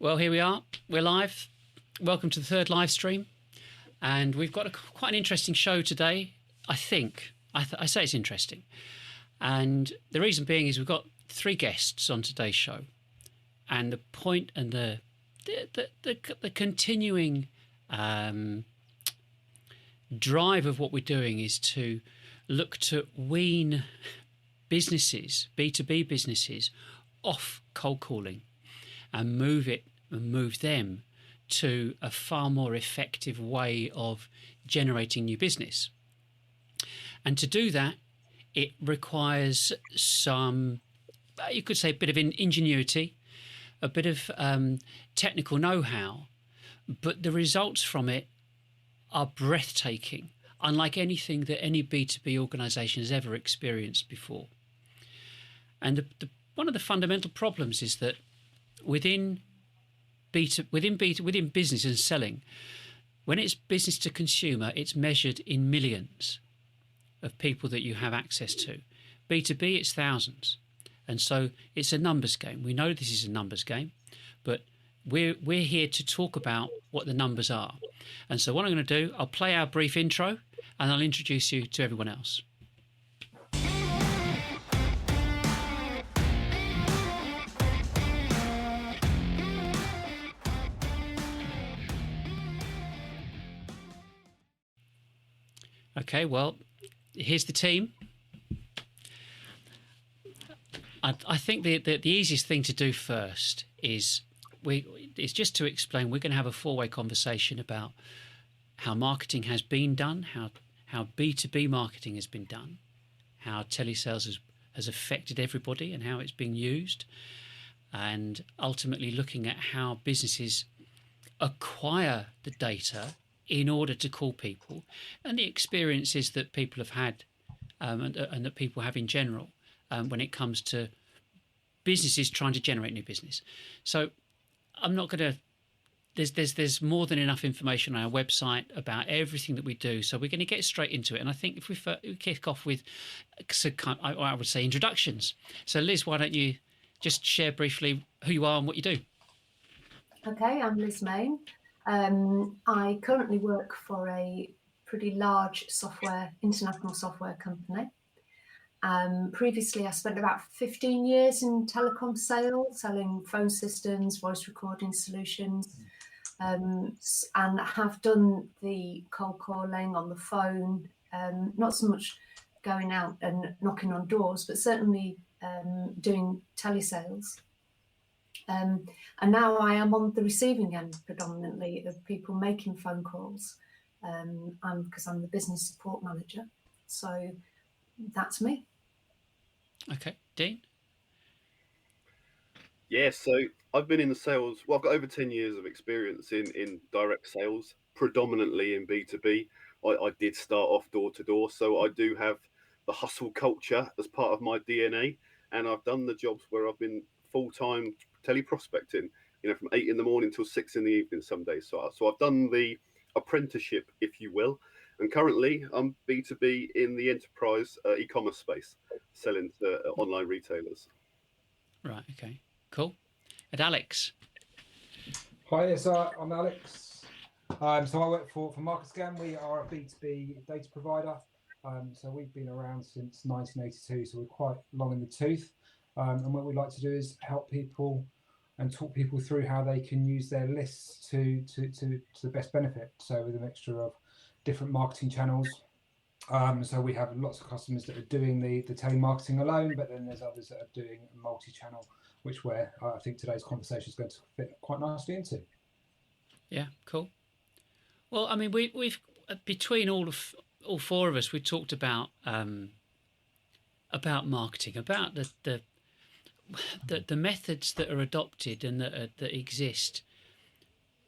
Well, here we are. We're live. Welcome to the third live stream. And we've got quite an interesting show today, I think. I say it's interesting. And the reason being is we've got three guests on today's show. And the point and the continuing drive of what we're doing is to look to wean businesses, B2B businesses, off cold calling and move them to a far more effective way of generating new business. And to do that, it requires some, you could say, a bit of ingenuity, a bit of technical know-how, but the results from it are breathtaking, unlike anything that any B2B organisation has ever experienced before. And one of the fundamental problems is that within business and selling, when it's business to consumer, it's measured in millions of people that you have access to. B2B, it's thousands. And so it's a numbers game. We know this is a numbers game, but we're here to talk about what the numbers are. And so what I'm going to do, I'll play our brief intro and I'll introduce you to everyone else. Okay, well, here's the team. I think the easiest thing to do first is just to explain. We're going to have a four-way conversation about how marketing has been done, how B2B marketing has been done, how telesales has affected everybody and how it's being used, and ultimately looking at how businesses acquire the data in order to call people, and the experiences that people have had and that people have in general when it comes to businesses trying to generate new business. So I'm not going to, there's more than enough information on our website about everything that we do, so we're going to get straight into it. And I think if we kick off with, I would say, introductions. So Liz, why don't you just share briefly who you are and what you do? Okay, I'm Liz Main. I currently work for a pretty large international software company. Previously, I spent about 15 years in telecom sales, selling phone systems, voice recording solutions, and have done the cold calling on the phone, not so much going out and knocking on doors, but certainly doing telesales. And now I am on the receiving end predominantly of people making phone calls, because I'm the business support manager. So that's me. Okay, Dean? Yeah, so I've been in the sales, well, I've got over 10 years of experience in direct sales, predominantly in B2B. I did start off door to door, so I do have the hustle culture as part of my DNA, and I've done the jobs where I've been full-time teleprospecting, from 8 in the morning till 6 in the evening some days. So I've done the apprenticeship, if you will, and currently I'm B2B in the enterprise e-commerce space, selling to online retailers. Right, okay, cool. And Alex? Hi, yes, I'm Alex. So I work for Marketscan. We are a B2B data provider. So we've been around since 1982, so we're quite long in the tooth. And what we like to do is help people and talk people through how they can use their lists to the best benefit. So with a mixture of different marketing channels. So we have lots of customers that are doing the telemarketing alone, but then there's others that are doing multi-channel, which I think today's conversation is going to fit quite nicely into. Yeah, cool. Well, I mean, we've between all four of us, we talked about marketing, about the methods that are adopted and that exist,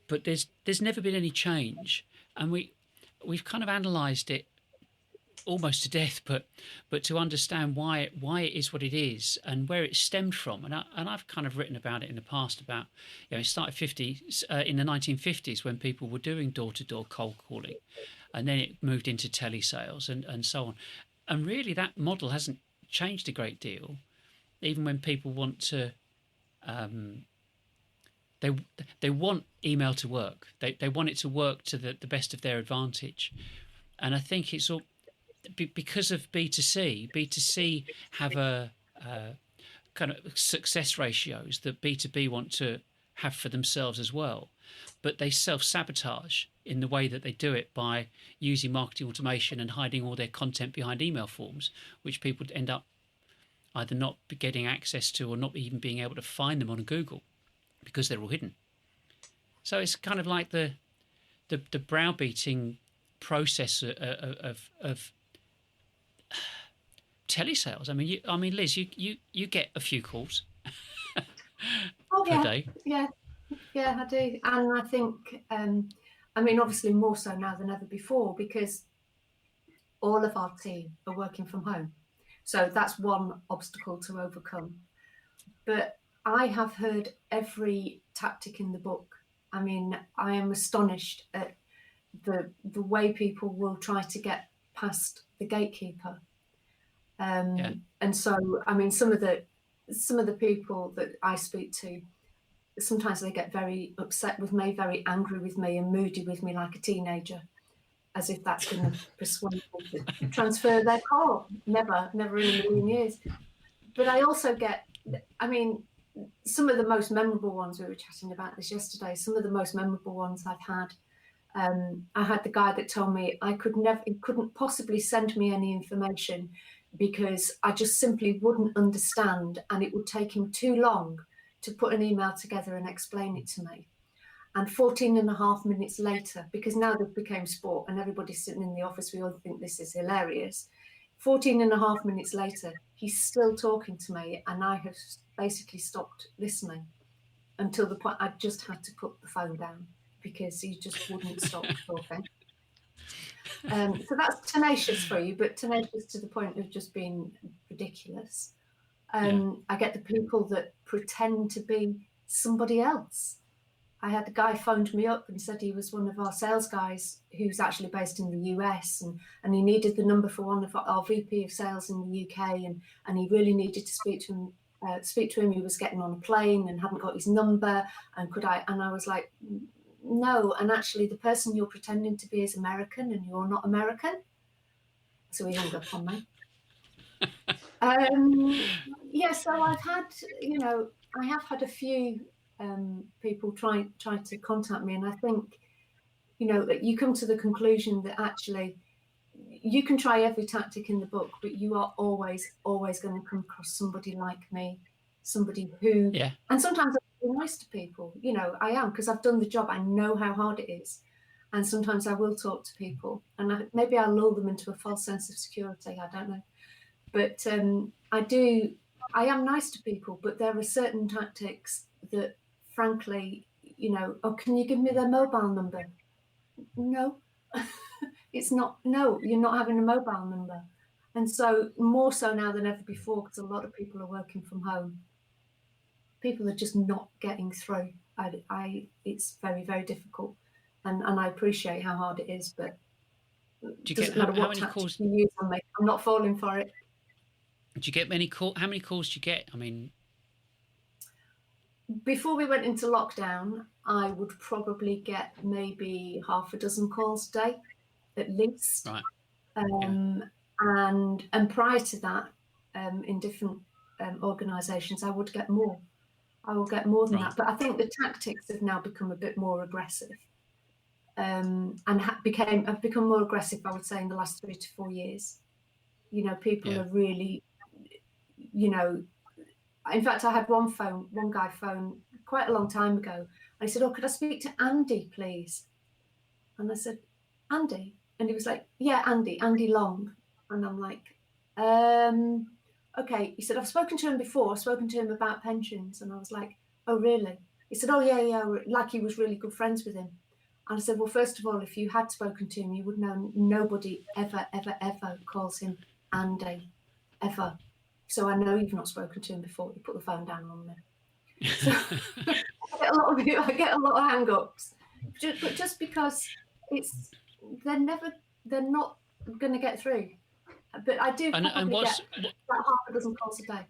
but there's never been any change, and we've kind of analysed it almost to death, but to understand why it is what it is and where it stemmed from, and I've kind of written about it in the past about, it started in the 1950s when people were doing door-to-door cold calling, and then it moved into telesales and so on, and really that model hasn't changed a great deal, even when people want to they want email to work. They want it to work to the best of their advantage. And I think it's all because of B2C. B2C have a kind of success ratios that B2B want to have for themselves as well. But they self-sabotage in the way that they do it by using marketing automation and hiding all their content behind email forms, which people end up either not getting access to or not even being able to find them on Google because they're all hidden. So it's kind of like the browbeating process of telesales. I mean, Liz, you get a few calls per day. Yeah, I do. And I think, I mean, obviously more so now than ever before, because all of our team are working from home. So that's one obstacle to overcome. But I have heard every tactic in the book. I mean, I am astonished at the way people will try to get past the gatekeeper. And so, I mean, some of the people that I speak to, sometimes they get very upset with me, very angry with me and moody with me like a teenager, as if that's going to persuade them to transfer their call. Never in a million years. But I also get, I mean, some of the most memorable ones, we were chatting about this yesterday, some of the most memorable ones I've had, I had the guy that told me he couldn't possibly send me any information because I just simply wouldn't understand, and it would take him too long to put an email together and explain it to me. And 14 and a half minutes later, because now they've become sport and everybody's sitting in the office, we all think this is hilarious. 14 and a half minutes later, he's still talking to me, and I have basically stopped listening until the point I just had to put the phone down because he just wouldn't stop talking. So that's tenacious for you, but tenacious to the point of just being ridiculous. I get the people that pretend to be somebody else. I had a guy phoned me up and said he was one of our sales guys who's actually based in the US, and he needed the number for one of our VP of sales in the UK, and he really needed to speak to him. He was getting on a plane and hadn't got his number, and I was like, no, and actually the person you're pretending to be is American and you're not American. So he hung up on me. So I've had, I have had a few people try to contact me, and I think, that you come to the conclusion that actually you can try every tactic in the book, but you are always going to come across somebody like me, somebody who, and sometimes I'm nice to people, I am, because I've done the job. I know how hard it is. And sometimes I will talk to people, and maybe I'll lull them into a false sense of security. I don't know. But I am nice to people, but there are certain tactics that, frankly, oh, can you give me their mobile number? No, it's not. No, you're not having a mobile number. And so more so now than ever before, because a lot of people are working from home, people are just not getting through. It's very, very difficult. And I appreciate how hard it is, but do you get how many calls you use on me? I'm not falling for it. Do you get many calls? How many calls do you get? I mean, before we went into lockdown, I would probably get maybe half a dozen calls a day, at least. Right. And prior to that, in different organisations, I would get more. I will get more than that. But I think the tactics have now become a bit more aggressive, and have become more aggressive, I would say, in the last 3 to 4 years. People are really, in fact, I had one guy phone quite a long time ago, and he said, oh, could I speak to Andy, please? And I said, Andy? And he was like, yeah, Andy Long. And I'm like, okay. He said, I've spoken to him before. I've spoken to him about pensions. And I was like, oh, really? He said, oh, yeah, like he was really good friends with him. And I said, well, first of all, if you had spoken to him, you would know nobody ever calls him Andy, ever. So I know you've not spoken to him before. You put the phone down on me. So I get a lot of hang-ups. But just because they're not going to get through. But I do probably get about half a dozen calls a day.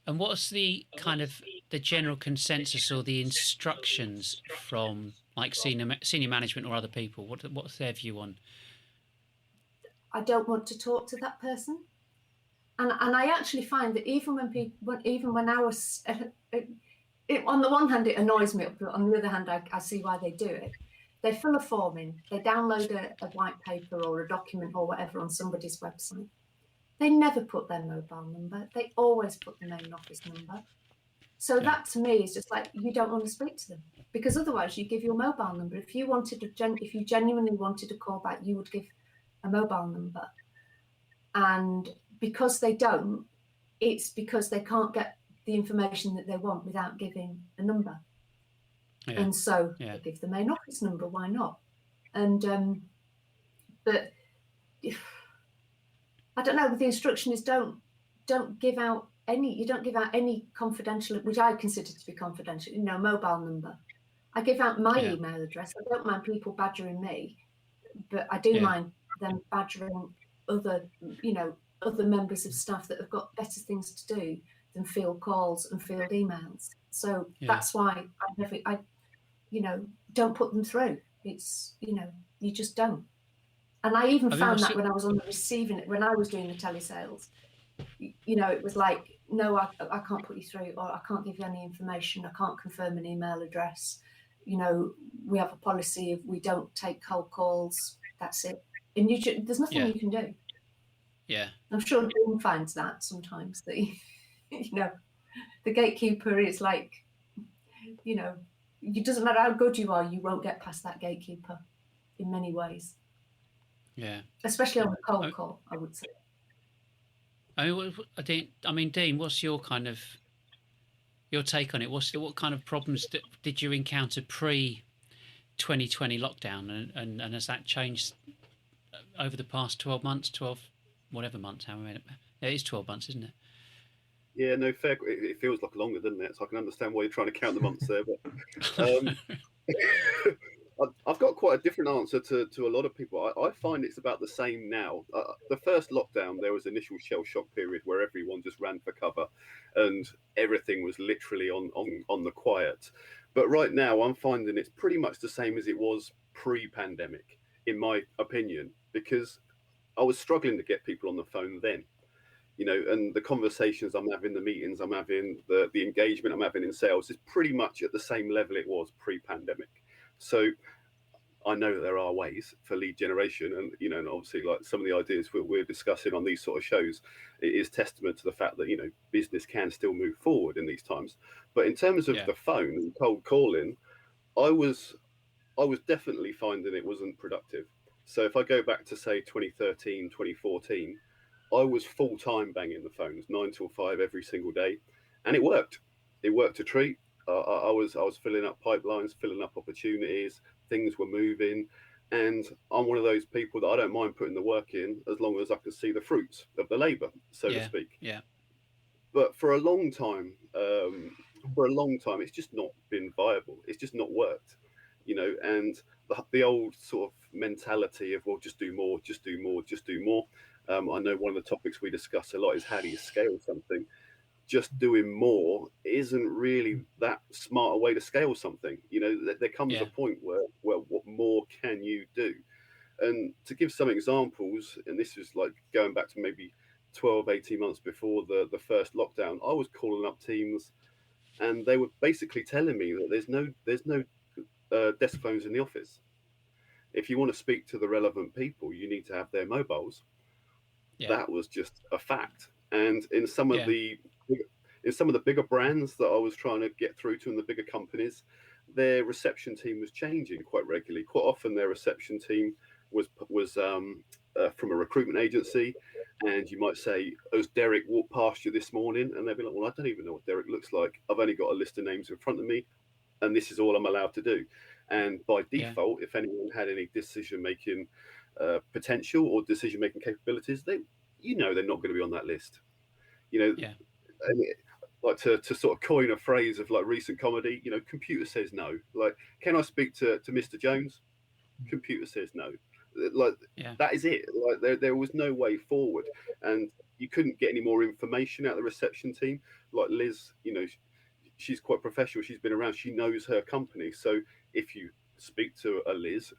And what's the kind of the general consensus or the instructions from like senior management or other people? What's their view on? I don't want to talk to that person, and I actually find that even when I was, on the one hand it annoys me, but on the other hand I see why they do it. They fill a form in, they download a white paper or a document or whatever on somebody's website. They never put their mobile number. They always put the main office number. So that to me is just like, you don't want to speak to them, because otherwise you give your mobile number. If you genuinely wanted a call back, you would give a mobile number. And because they don't, it's because they can't get the information that they want without giving a number. Yeah. And so they give the main office number. Why not? And but I don't know. The instruction is don't give out any. You don't give out any confidential, which I consider to be confidential. Mobile number. I give out my email address. I don't mind people badgering me, but I do mind them badgering other members of staff that have got better things to do than field calls and field emails. So that's why I don't put them through. It's, you just don't. And I even found that when I was on the receiving it, when I was doing the telesales, it was like, no, I can't put you through, or I can't give you any information. I can't confirm an email address. We have a policy of we don't take cold calls. That's it. And there's nothing you can do. Yeah. I'm sure Dean finds that sometimes, that, the gatekeeper is like, it doesn't matter how good you are, you won't get past that gatekeeper in many ways. Yeah. Especially on the cold call, I would say. Dean, what's your take on it? What kind of problems did you encounter pre-2020 lockdown, and has that changed over the past 12 months, whatever months, however many? It is 12 months, isn't it? Yeah, no, fair. It feels like longer, doesn't it? So I can understand why you're trying to count the months there. But I've got quite a different answer to a lot of people. I find it's about the same now. The first lockdown, there was initial shell shock period where everyone just ran for cover, and everything was literally on the quiet. But right now, I'm finding it's pretty much the same as it was pre-pandemic, in my opinion, because I was struggling to get people on the phone then. And the conversations I'm having, the meetings I'm having, the engagement I'm having in sales is pretty much at the same level it was pre-pandemic. So I know that there are ways for lead generation, and and obviously, like some of the ideas we're discussing on these sort of shows, it is testament to the fact that business can still move forward in these times. But in terms of the phone and cold calling, I was definitely finding it wasn't productive. So if I go back to say 2013, 2014. I was full-time banging the phones, 9 till 5 every single day, and it worked. It worked a treat. I was filling up pipelines, filling up opportunities. Things were moving, and I'm one of those people that I don't mind putting the work in as long as I can see the fruits of the labour, so to speak. Yeah. But for a long time, it's just not been viable. It's just not worked, And the old sort of mentality of just do more, just do more, just do more. I know one of the topics we discuss a lot is how do you scale something. Just doing more isn't really that smart a way to scale something. There comes a point where what more can you do? And to give some examples, and this is like going back to maybe 12, 18 months before the first lockdown, I was calling up teams and they were basically telling me that there's no desk phones in the office. If you want to speak to the relevant people, you need to have their mobiles. That was just a fact. And in some of the bigger brands that I was trying to get through to, in the bigger companies, their reception team was changing quite regularly. Quite often, their reception team was from a recruitment agency, and you might say, "Has Derek walked past you this morning?" And they'd be like, "Well, I don't even know what Derek looks like. I've only got a list of names in front of me, and this is all I'm allowed to do." And by default, if anyone had any decision-making potential or decision-making capabilities, they're not going to be on that list. And like to sort of coin a phrase of like recent comedy, computer says no. Like, can I speak to Mr. Jones? Computer says no. Like, that is it. Like, there was no way forward, and you couldn't get any more information out of the reception team. Like Liz, she's quite professional. She's been around. She knows her company. So if you speak to a Liz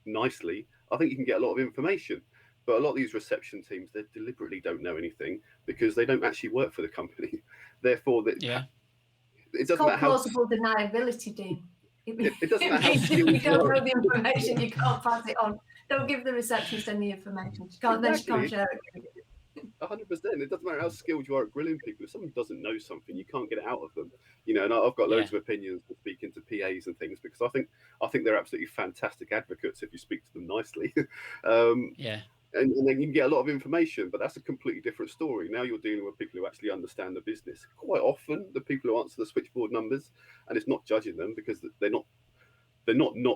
nicely, I think you can get a lot of information. But a lot of these reception teams, they deliberately don't know anything because they don't actually work for the company. Therefore, that it doesn't matter how plausible deniability, Dean. It doesn't matter how If skilled you don't you know are. the information, you can't pass it on. Don't give the receptionist any information. She can't, then she can't share it. 100%. It doesn't matter how skilled you are at grilling people. If someone doesn't know something, you can't get it out of them. You know, and I've got loads of opinions speaking to PAs and things because I think they're absolutely fantastic advocates if you speak to them nicely. And then you can get a lot of information, but that's a completely different story. Now you're dealing with people who actually understand the business. Quite often, the people who answer the switchboard numbers, and it's not judging them because they're not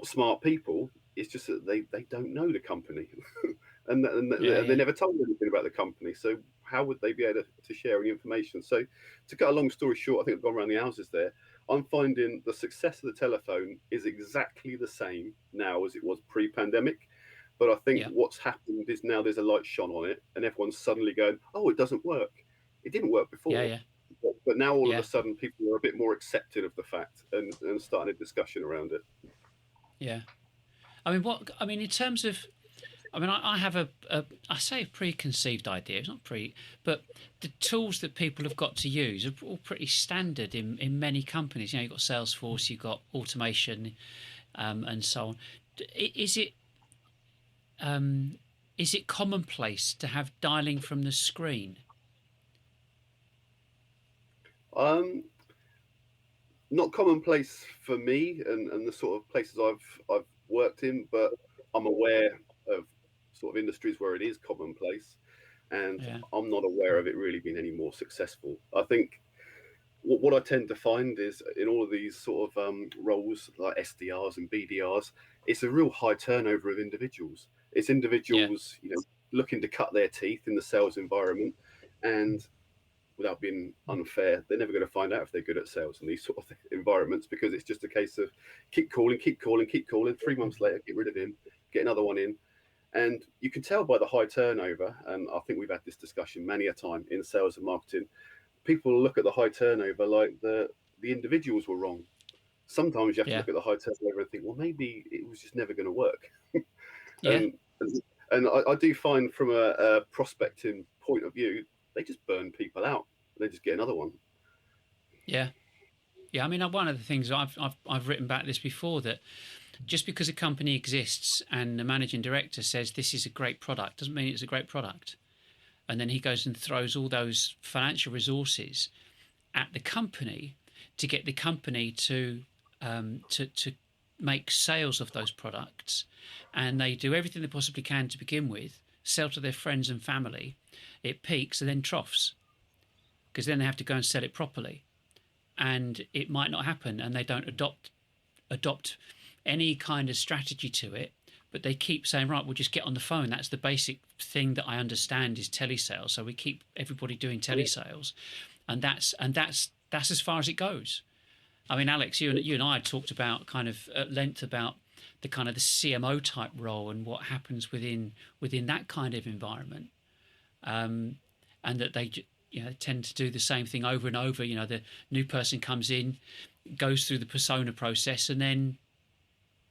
smart people. It's just that they don't know the company, and they never told anything about the company. So how would they be able to share any information? So to cut a long story short, I think I've gone around the houses there. I'm finding the success of the telephone is exactly the same now as it was pre-pandemic. But I think what's happened is now there's a light shone on it, and everyone's suddenly going, "Oh, it doesn't work. It didn't work before." But now all of a sudden, people are a bit more accepting of the fact and starting a discussion around it. Yeah, I mean, in terms of, I have I say a preconceived idea. It's not but the tools that people have got to use are all pretty standard in many companies. You know, you've got Salesforce, you've got automation, and so on. Is it commonplace to have dialing from the screen? Not commonplace for me and the sort of places I've worked in, but I'm aware of sort of industries where it is commonplace, and I'm not aware of it really being any more successful. I think what I tend to find is in all of these sort of roles like SDRs and BDRs, it's a real high turnover of individuals. It's individuals, you know, looking to cut their teeth in the sales environment, and without being unfair, they're never going to find out if they're good at sales in these sort of environments because it's just a case of keep calling. 3 months later, get rid of him, get another one in. And you can tell by the high turnover, and I think we've had this discussion many a time in sales and marketing, people look at the high turnover like the individuals were wrong. Sometimes you have to look at the high turnover and think, well, maybe it was just never going to work. And I do find from a prospecting point of view, they just burn people out. They just get another one. Yeah. I mean, one of the things I've written about this before, that just because a company exists and the managing director says this is a great product doesn't mean it's a great product. And then he goes and throws all those financial resources at the company to get the company to make sales of those products, and they do everything they possibly can to begin with, sell to their friends and family. It peaks and then troughs because then they have to go and sell it properly, and it might not happen, and they don't adopt any kind of strategy to it, but they keep saying, right, we'll just get on the phone. That's the basic thing that I understand is telesales. So we keep everybody doing telesales, and that's as far as it goes. I mean, Alex, you and I talked about kind of at length about the kind of the CMO type role and what happens within that kind of environment, and that they tend to do the same thing over and over. You know, the new person comes in, goes through the persona process, and then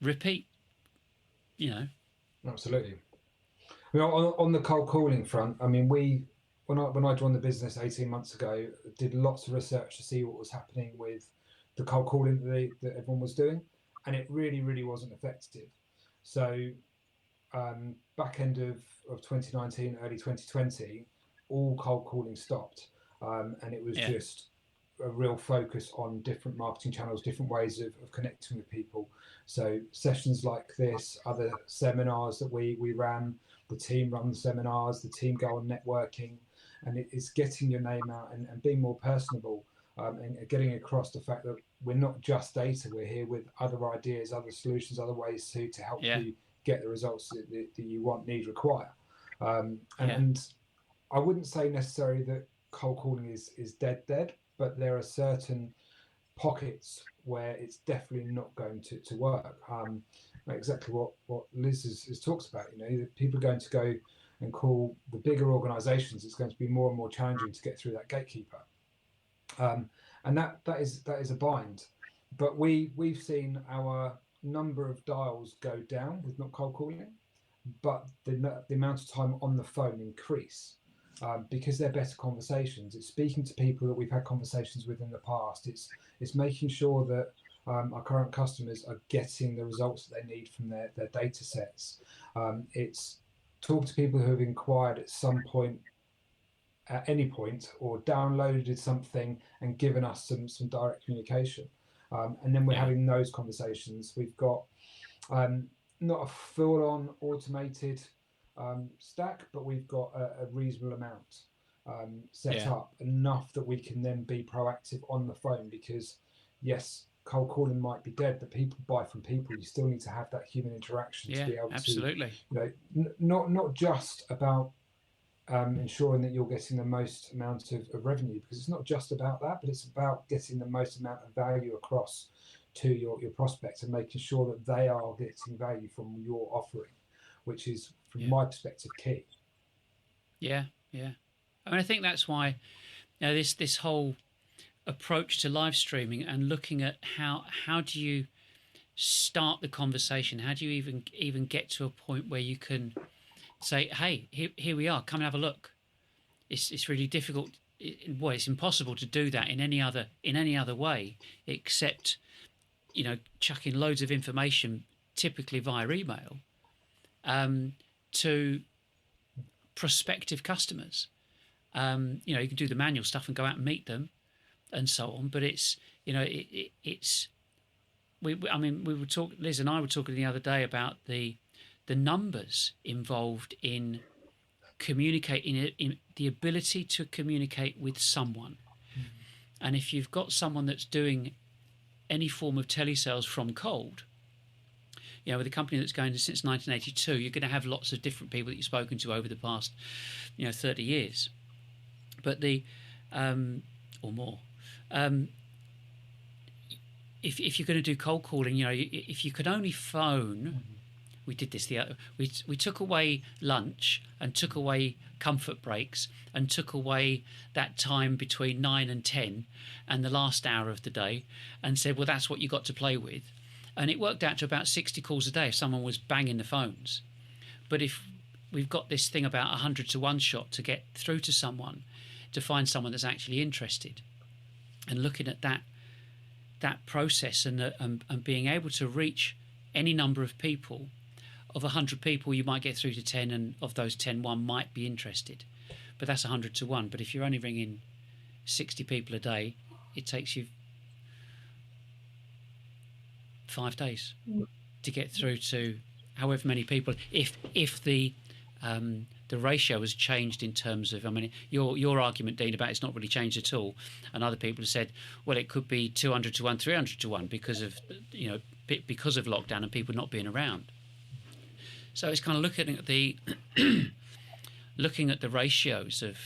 repeat. You know, absolutely. I mean, on the cold calling front, I mean, when I joined the business 18 months ago, did lots of research to see what was happening with the cold calling that everyone was doing, and it really wasn't effective. So back end of 2019, early 2020, all cold calling stopped, and it was just a real focus on different marketing channels, different ways of connecting with people. So sessions like this, other seminars that we ran, the team run seminars, the team go on networking, and it's getting your name out and being more personable, and getting across the fact that we're not just data, we're here with other ideas, other solutions, other ways to help you get the results that you want, need, require. And I wouldn't say necessarily that cold calling is dead, but there are certain pockets where it's definitely not going to work. Exactly what Liz has talked about. You know, people are going to go and call the bigger organisations. It's going to be more and more challenging to get through that gatekeeper. and that is a bind. But we've seen our number of dials go down with not cold calling, but the amount of time on the phone increase. Because they're better conversations. It's speaking to people that we've had conversations with in the past. It's making sure that our current customers are getting the results that they need from their data sets. It's talk to people who have inquired at some point, at any point, or downloaded something and given us some direct communication. And then we're having those conversations. We've got not a full-on automated stack, but we've got a reasonable amount set up, enough that we can then be proactive on the phone, because yes, cold calling might be dead, but people buy from people. You still need to have that human interaction to be able absolutely. to, not just about ensuring that you're getting the most amount of revenue, because it's not just about that, but it's about getting the most amount of value across to your prospects and making sure that they are getting value from your offering, which is, from my perspective, key. Yeah. I mean, I think that's why this whole approach to live streaming and looking at how do you start the conversation, how do you even get to a point where you can say, hey, here we are, come and have a look. It's really difficult. It's impossible to do that in any other way, except chucking loads of information, typically via email, to prospective customers. You can do the manual stuff and go out and meet them and so on, but Liz and I were talking the other day about the numbers involved in communicating, in the ability to communicate with someone. And if you've got someone that's doing any form of telesales from cold, with a company that's going since 1982, you're going to have lots of different people that you've spoken to over the past 30 years, but or more. If you're going to do cold calling, if you could only phone, we did this we took away lunch and took away comfort breaks and took away that time between 9 and 10 and the last hour of the day, and said, well, that's what you got to play with. And it worked out to about 60 calls a day if someone was banging the phones. But if we've got this thing about 100 to 1 shot to get through to someone, to find someone that's actually interested, and looking at that process and being able to reach any number of people, of 100 people you might get through to 10, and of those 10, 1 might be interested. But that's 100 to 1. But if you're only ringing 60 people a day, it takes you 5 days to get through to however many people. If the ratio has changed in terms of, your argument, Dean, about it's not really changed at all, and other people have said, well, it could be 200 to 1, 300 to 1 because of lockdown and people not being around. So it's kind of looking at the ratios of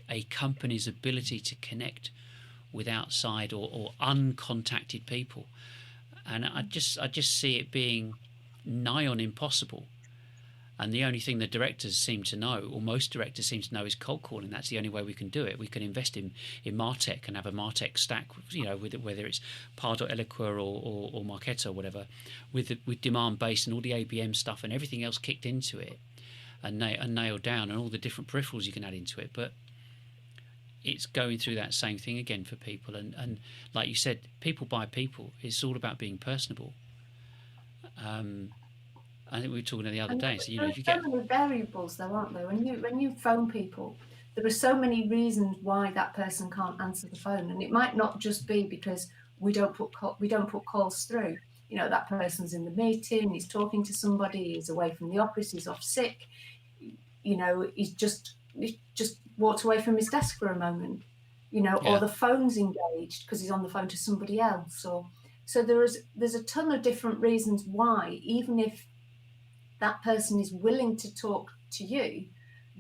a company's ability to connect with outside or uncontacted people, and I just see it being nigh on impossible. And the only thing the directors seem to know, or most directors seem to know, is cold calling. That's the only way we can do it. We can invest in Martech and have a Martech stack, with it, whether it's Pardot, Eloqua or Marketo or whatever, with demand based and all the ABM stuff and everything else kicked into it and nailed down, and all the different peripherals you can add into it. But it's going through that same thing again for people. And like you said, people buy people. It's all about being personable. I think we were talking the other day. So if you get so many variables, though, aren't there? When you phone people, there are so many reasons why that person can't answer the phone, and it might not just be because we don't put calls through. That person's in the meeting, he's talking to somebody, he's away from the office, he's off sick. He's just walked away from his desk for a moment. Or the phone's engaged because he's on the phone to somebody else. So there's a ton of different reasons why, even if that person is willing to talk to you,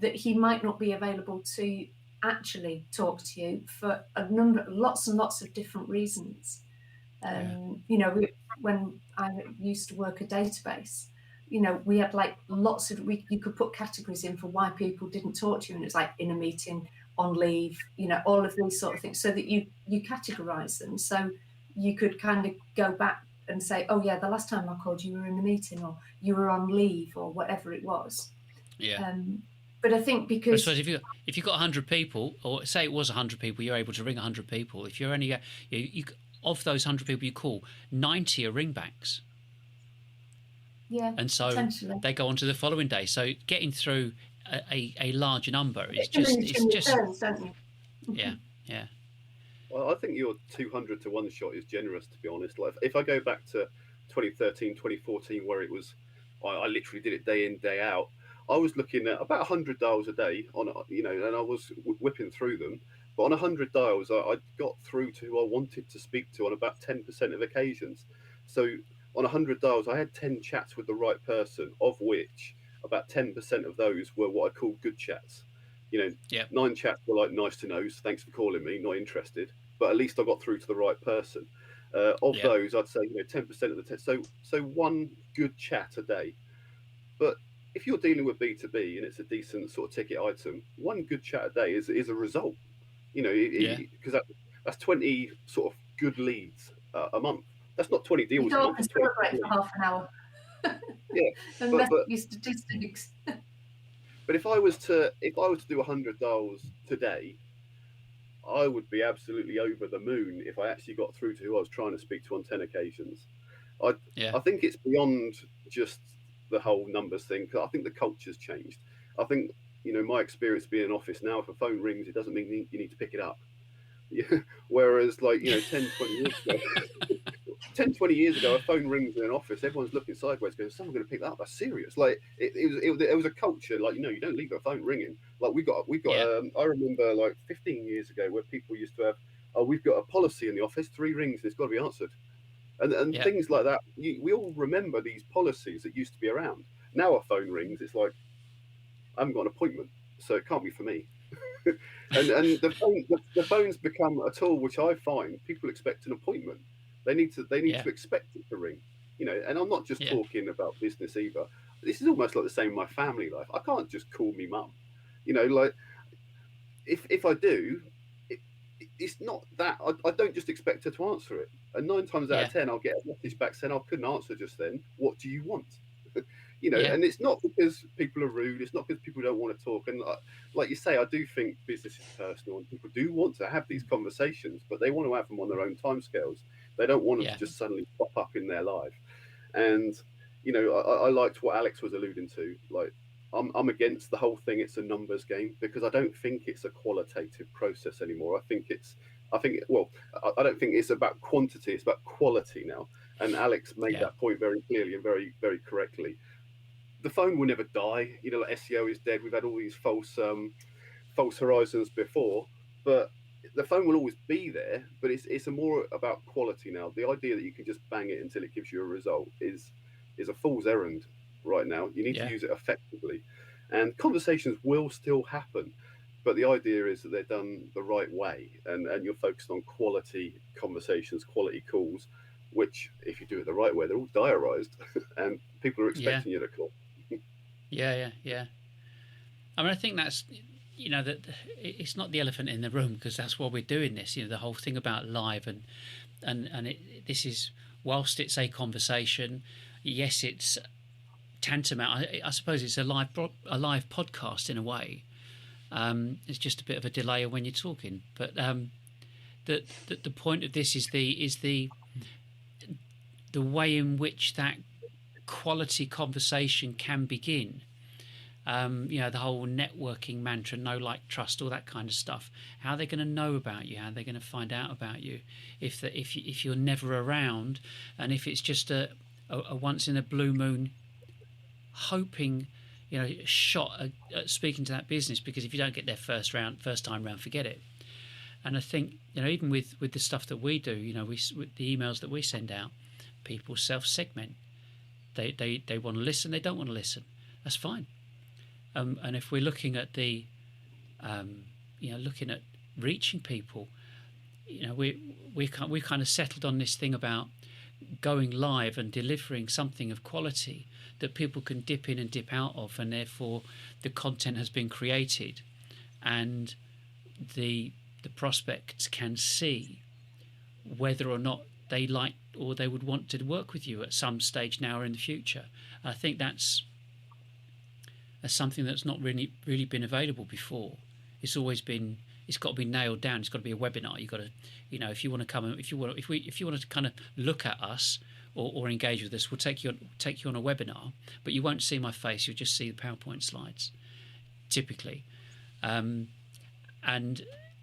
that he might not be available to actually talk to you for lots and lots of different reasons. When I used to work a database, we had like you could put categories in for why people didn't talk to you, and it's like in a meeting, on leave, all of these sort of things, so that you categorize them, so you could kind of go back and say, oh yeah, the last time I called you were in a meeting, or you were on leave, or whatever it was. Yeah. But I think because I suppose if you've got 100 people, or say it was 100 people, you're able to ring 100 people. If you're only of those 100 people you call, 90 are ringbacks. Yeah, and so they go on to the following day. So getting through a larger number is just yeah. Well, I think your 200 to 1 shot is generous, to be honest. Like, if I go back to 2013, 2014, where it was, I literally did it day in, day out. I was looking at about 100 dials a day on, and I was whipping through them. But on 100 dials, I got through to who I wanted to speak to on about 10% of occasions. So on 100 dials, I had 10 chats with the right person, of which about 10% of those were what I call good chats. 9 chats were like nice to knows, thanks for calling me, not interested. But at least I got through to the right person. Those, I'd say 10% of the test. So one good chat a day. But if you're dealing with B2B and it's a decent sort of ticket item, one good chat a day is a result. Because that's 20 sort of good leads a month. That's not 20 deals. You don't have to celebrate for half an hour. Yeah, unless you statistics. But if I was to do 100 dials today, I would be absolutely over the moon if I actually got through to who I was trying to speak to on 10 occasions. I think it's beyond just the whole numbers thing. I think the culture's changed. I think, my experience being in an office now, if a phone rings, it doesn't mean you need to pick it up. Whereas 10, 20 years ago, 10, 20 years ago, a phone rings in an office, everyone's looking sideways going, someone's going to pick that up, that's serious. Like it was a culture, you don't leave a phone ringing. Like we got I remember like 15 years ago where people used to have, we've got a policy in the office, 3 rings and it's got to be answered. And things like that. We all remember these policies that used to be around. Now a phone rings, it's like, I haven't got an appointment, so it can't be for me. and the phone's become a tool which I find people expect an appointment. They need to expect it to ring, and I'm not just talking about business either. This is almost like the same in my family life. I can't just call me mum, like if I do, it's not that I don't just expect her to answer it. And 9 times out of 10, I'll get a message back saying I couldn't answer just then. What do you want? And it's not because people are rude. It's not because people don't want to talk. And like you say, I do think business is personal, and people do want to have these conversations, but they want to have them on their own timescales. They don't want them to just suddenly pop up in their life. And I liked what Alex was alluding to. Like, I'm against the whole thing. It's a numbers game, because I don't think it's a qualitative process anymore. I don't think it's about quantity. It's about quality now. And Alex made that point very clearly and very, very correctly. The phone will never die. Like SEO is dead. We've had all these false horizons before, but the phone will always be there. But it's more about quality now. The idea that you can just bang it until it gives you a result is a fool's errand right now. You need to use it effectively, and conversations will still happen. But the idea is that they're done the right way, and you're focused on quality conversations, quality calls, which, if you do it the right way, they're all diarised, and people are expecting you to call. Yeah. I mean, I think that's, that it's not the elephant in the room, because that's why we're doing this. The whole thing about live and this is, whilst it's a conversation, yes, it's tantamount. I suppose it's a live podcast in a way. It's just a bit of a delay when you're talking, but the point of this is the way in which that quality conversation can begin. The whole networking mantra, know, like, trust, all that kind of stuff. How are they going to know about you? How are they going to find out about you if you're never around, and if it's just a once in a blue moon hoping shot at speaking to that business? Because if you don't get there first time round, forget it. And I think even with the stuff that we do, with the emails that we send out, people self-segment. They want to listen, they don't want to listen. That's fine. And if we're looking at looking at reaching people, we kind of settled on this thing about going live and delivering something of quality that people can dip in and dip out of, and therefore the content has been created, and the prospects can see whether or not they like or they would want to work with you at some stage now or in the future. I think that's something that's not really been available before. It's always been, it's got to be nailed down. It's got to be a webinar. You've got to, you know, if you want to come, if you want to kind of look at us or engage with us, we'll take you on a webinar, but you won't see my face. You'll just see the PowerPoint slides, typically. And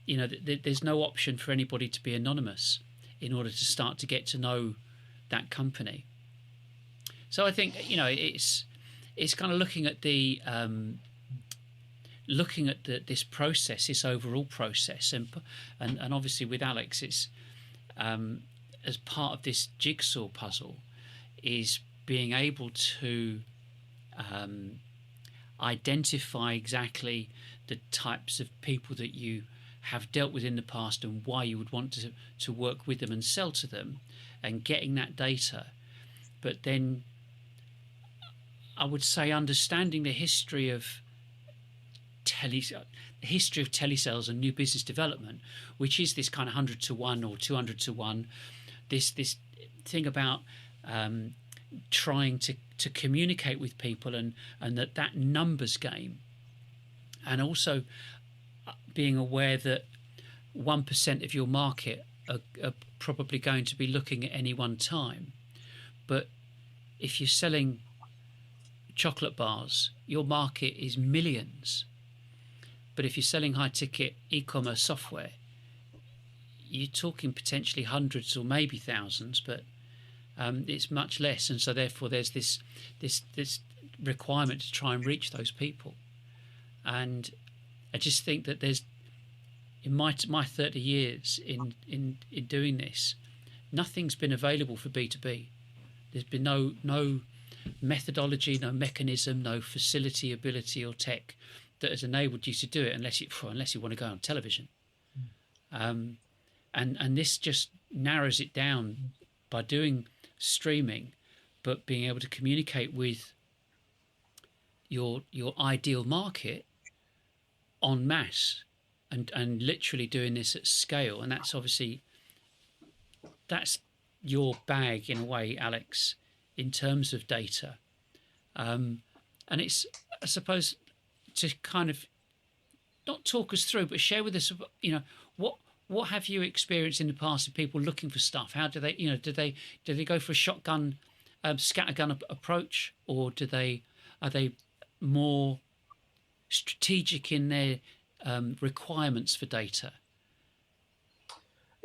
you know, there's no option for anybody to be anonymous in order to start to get to know that company. So I think, you know, it's kind of looking at this process, this overall process, and obviously with Alex, it's as part of this jigsaw puzzle, is being able to identify exactly the types of people that you have dealt with in the past and why you would want to work with them and sell to them, and getting that data. But then I would say understanding the history of telesales and new business development, which is this kind of 100 to 1 or 200 to 1, this thing about trying to communicate with people and that numbers game, and also being aware that 1% of your market are probably going to be looking at any one time. But if you're selling chocolate bars, your market is millions. But if you're selling high-ticket e-commerce software, you're talking potentially hundreds or maybe thousands, but it's much less. And so therefore there's this requirement to try and reach those people. And I just think that there's, in my 30 years in doing this, nothing's been available for B2B. There's been no methodology, no mechanism, no facility, ability or tech that has enabled you to do it, unless you want to go on television. And this just narrows it down by doing streaming, but being able to communicate with your ideal market en masse, and literally doing this at scale. And that's obviously, that's your bag in a way, Alex, in terms of data. And it's, I suppose, to kind of not talk us through, but share with us, you know, what have you experienced in the past of people looking for stuff? How do they, you know, do they go for a shotgun, scattergun approach, or are they more strategic in their requirements for data?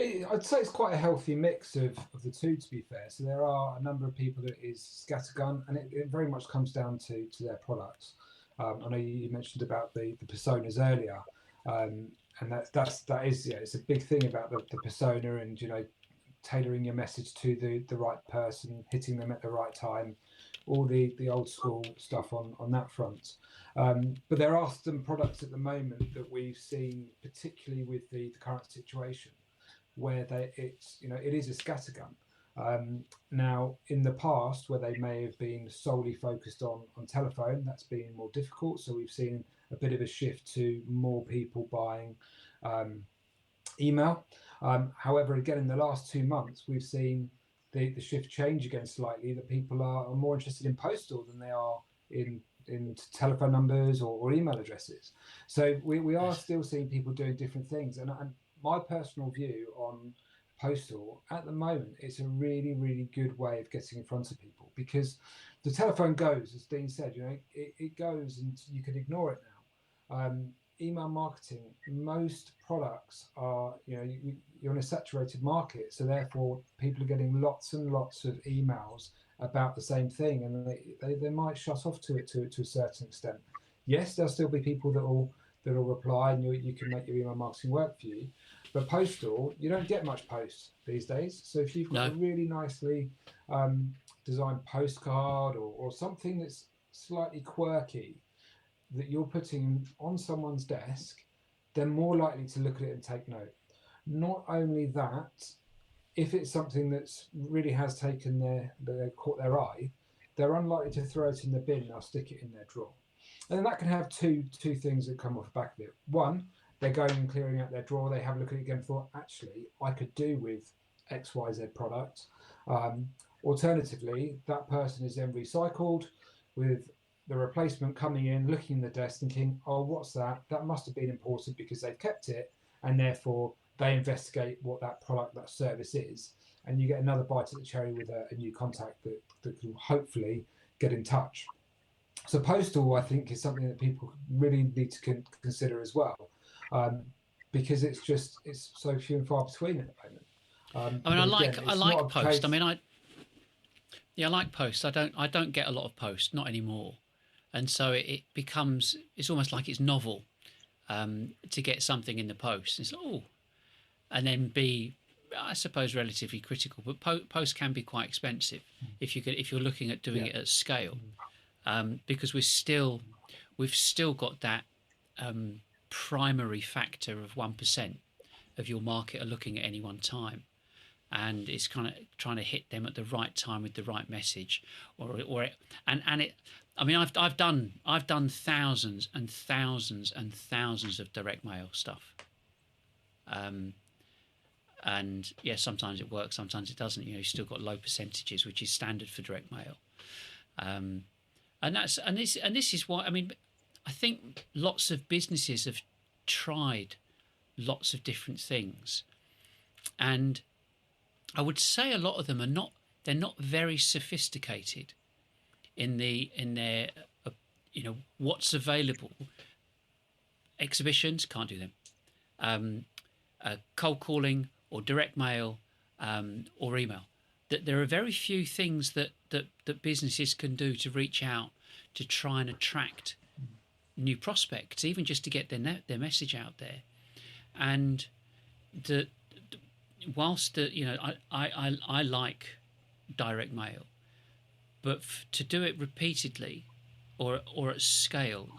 I'd say it's quite a healthy mix of the two, to be fair. So there are a number of people that is scattergun, and it very much comes down to their products. I know you mentioned about the personas earlier, and that is it's a big thing about the persona, and you know, tailoring your message to the right person, hitting them at the right time, all the old school stuff on that front. But there are some products at the moment that we've seen, particularly with the current situation, where it is a scattergun. Now, in the past, where they may have been solely focused on telephone, that's been more difficult. So we've seen a bit of a shift to more people buying email. However, again, in the last 2 months, we've seen the shift change again slightly, that people are more interested in postal than they are in telephone numbers or email addresses. So we are still seeing people doing different things. And my personal view on postal at the moment, it's a really, really good way of getting in front of people, because the telephone goes, as Dean said, you know, it goes and you can ignore it now. Email marketing, most products are, you know, you're in a saturated market, so therefore people are getting lots and lots of emails about the same thing, and they might shut off to it to a certain extent. Yes, there'll still be people that will reply, and you can make your email marketing work for you. But postal, you don't get much post these days. So if you've got a really nicely designed postcard or something that's slightly quirky that you're putting on someone's desk, they're more likely to look at it and take note. Not only that, if it's something that's really has taken caught their eye, they're unlikely to throw it in the bin. They'll stick it in their drawer. And that can have two things that come off the back of it. One, they're going and clearing out their drawer, they have a look at it again and thought, actually, I could do with XYZ product. Alternatively, that person is then recycled with the replacement coming in, looking at the desk, thinking, oh, what's that? That must have been important because they've kept it, and therefore they investigate what that product, that service is, and you get another bite at the cherry with a new contact that will hopefully get in touch. So postal, I think, is something that people really need to consider as well, because it's so few and far between at the moment. I like post. I like post. I don't get a lot of post, not anymore, and so it's almost like it's novel to get something in the post. It's and then be, I suppose, relatively critical. But post can be quite expensive if you're looking at doing it at scale, because we've still got that primary factor of 1% of your market are looking at any one time. And it's kind of trying to hit them at the right time with the right message, I've done thousands and thousands and thousands of direct mail stuff, and sometimes it works, sometimes it doesn't. You've still got low percentages, which is standard for direct mail, and this is why I think lots of businesses have tried lots of different things, and I would say a lot of them they're not very sophisticated in their what's available. Exhibitions, can't do them. Cold calling or direct mail or email. That there are very few things that businesses can do to reach out to try and attract new prospects, even just to get their message out there. And whilst I like direct mail, but to do it repeatedly or at scale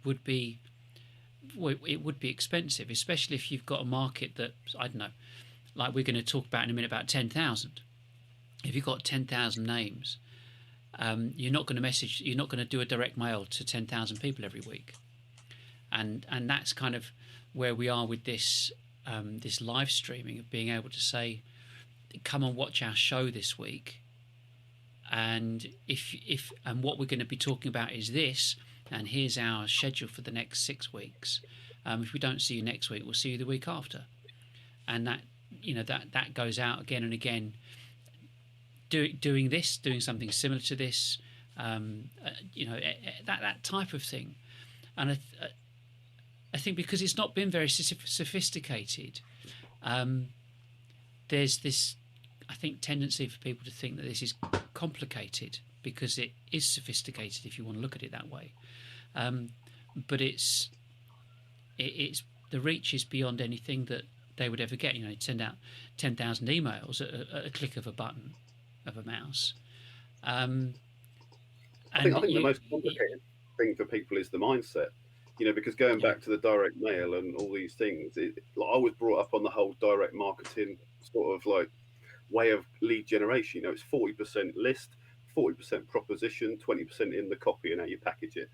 would be expensive, especially if you've got a market that, I don't know, like we're going to talk about in a minute, about 10,000. If you've got 10,000 names, you're not going to do a direct mail to 10,000 people every week, and that's kind of where we are with this live streaming, of being able to say, come and watch our show this week, and if what we're going to be talking about is this, and here's our schedule for the next 6 weeks. If we don't see you next week, we'll see you the week after, and that goes out again and again. Doing something similar to this, that type of thing, and I think because it's not been very sophisticated, there's this, I think, tendency for people to think that this is complicated because it is sophisticated, if you want to look at it that way. But it's the reach is beyond anything that they would ever get. Send out 10,000 emails at a click of a button of a mouse. I think the most complicated thing for people is the mindset. Because going back to the direct mail and all these things, I was brought up on the whole direct marketing sort of like way of lead generation. It's 40% list, 40% proposition, 20% in the copy and how you package it.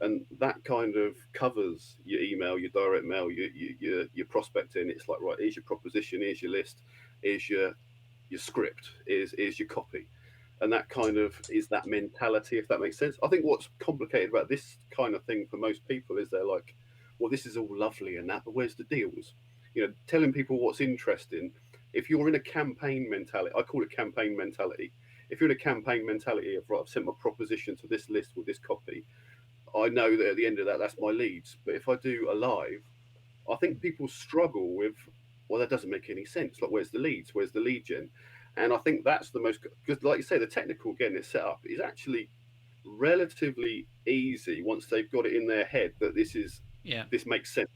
And that kind of covers your email, your direct mail, your prospecting. It's like, right, here's your proposition, here's your list, here's your script, here's your copy. And that kind of is that mentality, if that makes sense. I think what's complicated about this kind of thing for most people is they're like, well, this is all lovely and that, but where's the deals? Telling people what's interesting. If you're in a campaign mentality, I call it campaign mentality. If you're in a campaign mentality of, right, I've sent my proposition to this list with this copy, I know that at the end of that, that's my leads. But if I do a live, I think people struggle with, well, that doesn't make any sense. Like, where's the leads? Where's the lead gen? And I think that's the most, because like you say, the technical getting it set up is actually relatively easy once they've got it in their head that this makes sense.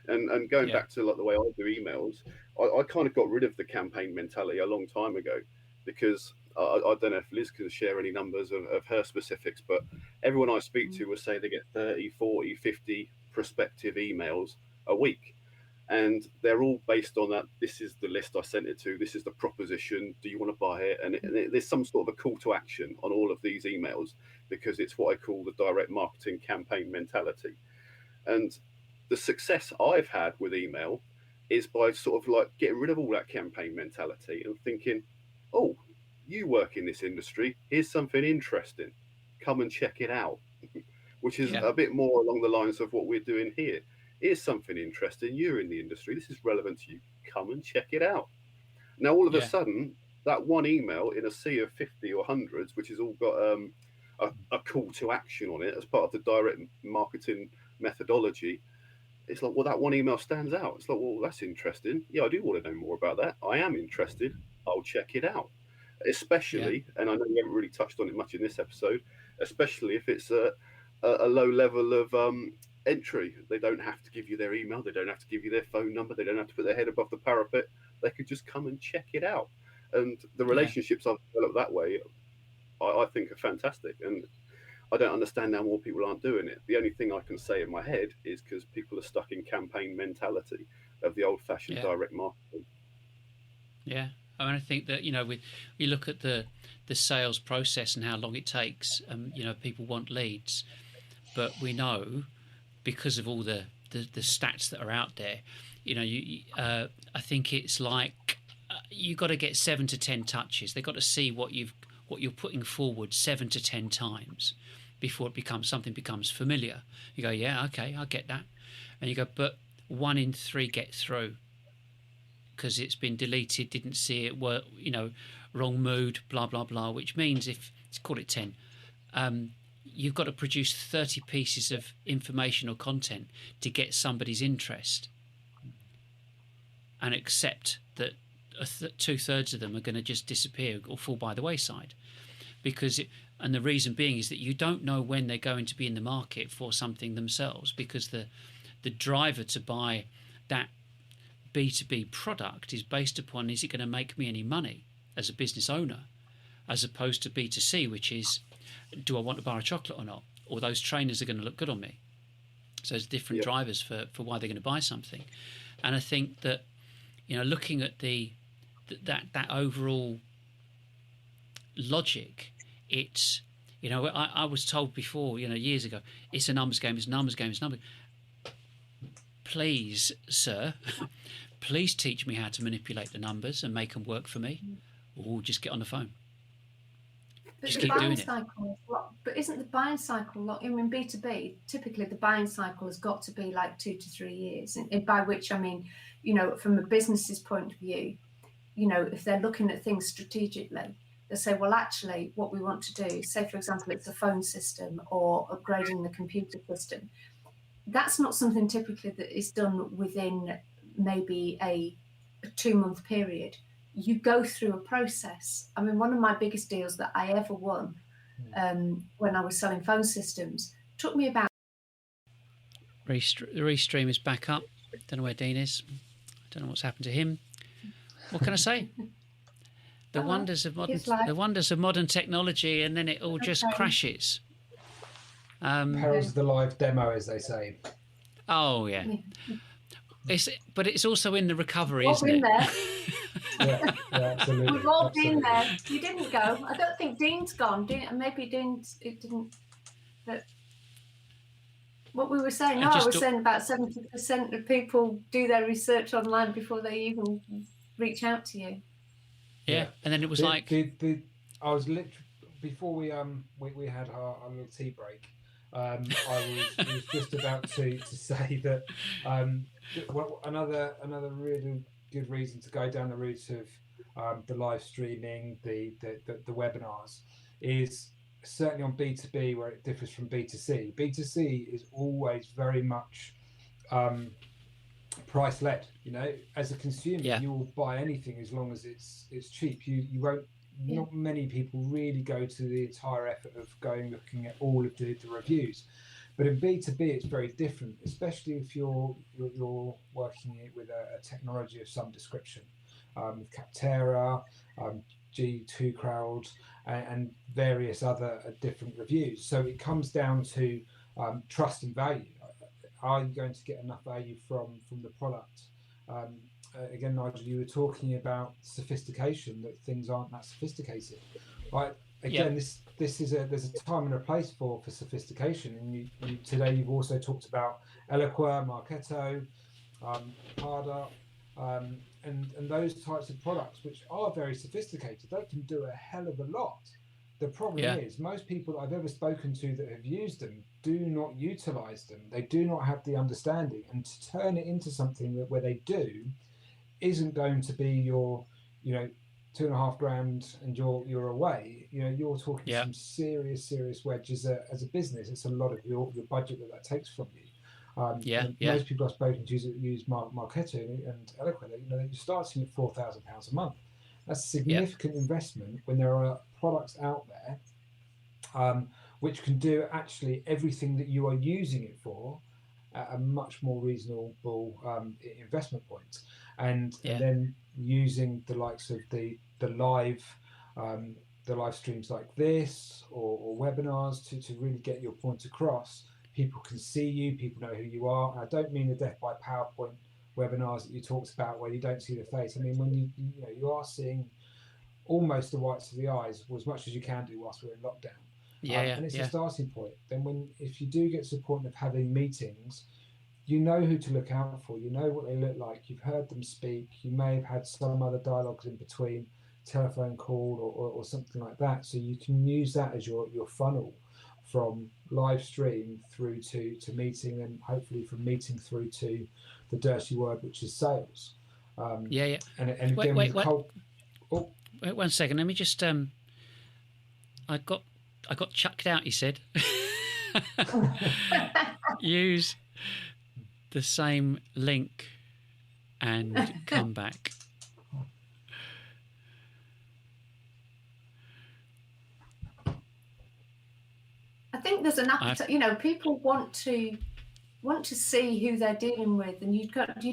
And going back to like the way I do emails, I kind of got rid of the campaign mentality a long time ago, because I don't know if Liz can share any numbers of her specifics, but everyone I speak to will say they get 30, 40, 50 prospective emails a week. And they're all based on that. This is the list I sent it to. This is the proposition. Do you want to buy it? And there's some sort of a call to action on all of these emails, because it's what I call the direct marketing campaign mentality. And the success I've had with email is by sort of like getting rid of all that campaign mentality and thinking, oh, you work in this industry, here's something interesting, come and check it out, which is Yeah. a bit more along the lines of what we're doing here. Here's something interesting, you're in the industry, this is relevant to you, come and check it out. Now all of a Yeah. sudden, that one email in a sea of 50 or hundreds, which has all got a call to action on it as part of the direct marketing methodology, it's like, well, that one email stands out. It's like, well, that's interesting. Yeah, I do want to know more about that. I am interested. I'll check it out. Especially, and I know we haven't really touched on it much in this episode, especially if it's a low level of entry. They don't have to give you their email. They don't have to give you their phone number. They don't have to put their head above the parapet. They could just come and check it out. And the relationships I've developed that way, I think are fantastic. And I don't understand how more people aren't doing it. The only thing I can say in my head is because people are stuck in campaign mentality of the old-fashioned direct marketing. Yeah, I mean, I think that, you know, we look at the sales process and how long it takes. You know, people want leads, but we know because of all the stats that are out there, you know, I think it's like you got to get 7 to 10 touches. They've got to see what you're putting forward 7 to 10 times before something becomes familiar. You go, yeah, okay, I get that. And you go, but 1 in 3 get through because it's been deleted, didn't see it, you know, wrong mood, blah, blah, blah, which means if, let's call it 10, you've got to produce 30 pieces of information or content to get somebody's interest and accept that 2/3 of them are going to just disappear or fall by the wayside. And the reason being is that you don't know when they're going to be in the market for something themselves, because the driver to buy that B2B product is based upon, is it going to make me any money as a business owner, as opposed to B2C, which is, do I want a bar of chocolate or not? Or those trainers are going to look good on me. So there's different drivers for why they're going to buy something. And I think that, you know, looking at that overall logic, it's, you know, I was told before, you know, years ago, it's a numbers game, it's a numbers game, it's a numbers. Please, sir, please teach me how to manipulate the numbers and make them work for me, or just get on the phone. But just the keep doing buying it. cycle, but isn't the buying cycle, I mean, B2B, typically the buying cycle has got to be like 2 to 3 years. And by which I mean, you know, from a business's point of view, you know, if they're looking at things strategically, they say, well, actually, what we want to do, say, for example, it's a phone system or upgrading the computer system. That's not something typically that is done within maybe a 2-month period. You go through a process. I mean, one of my biggest deals that I ever won when I was selling phone systems took me about... The restream is back up. Don't know where Dean is. Don't know what's happened to him. What can I say? The wonders of modern technology, and then it all just crashes. Perils of the live demo, as they say. Oh yeah. But it's also in the recovery, isn't it? Yeah, absolutely. We've all been there. You didn't go. I don't think Dean's gone. Maybe Dean's, it didn't. But what we were saying, I was saying about 70% of people do their research online before they even reach out to you. Yeah, and then it was I was literally, before we had our little tea break, I was just about to say that another really good reason to go down the route of the live streaming, the webinars, is certainly on B2B where it differs from B2C. B2C is always very much price led. You know, as a consumer, you will buy anything as long as it's cheap. You won't. Not many people really go to the entire effort of looking at all of the reviews. But in B2B, it's very different, especially if you're working with a technology of some description, with Capterra, G2 Crowd, and various other different reviews. So it comes down to trust and value. Are you going to get enough value from the product? Again, Nigel, you were talking about sophistication, that things aren't that sophisticated. Right? again, this is there's a time and a place for sophistication. And you today you've also talked about Eloqua, Marketo, Harder, and those types of products, which are very sophisticated. They can do a hell of a lot. The problem is most people that I've ever spoken to that have used them do not utilize them. They do not have the understanding, and to turn it into something where they do isn't going to be your, $2,500 and you're away. You're talking some serious wedges as a business. It's a lot of your budget that takes from you. Most people I've spoken to use Marketo and Eloqua. You're starting at £4,000 a month. That's a significant investment when there are products out there which can do actually everything that you are using it for at a much more reasonable investment point. And then using the likes of the live streams like this or webinars to really get your point across. People can see you, people know who you are. And I don't mean the death by PowerPoint webinars that you talked about where you don't see the face. I mean, when you are seeing almost the whites of the eyes, or as much as you can do whilst we're in lockdown. And it's a starting point. Then if you do get to the point of having meetings, you know who to look out for, you know what they look like, you've heard them speak, you may have had some other dialogues in between, telephone call or something like that. So you can use that as your funnel from live stream through to meeting, and hopefully from meeting through to the dirty word, which is sales. And again, wait 1 second. Let me just I got chucked out, you said. Use the same link and come back. I think there's an appetite. People want to see who they're dealing with, and you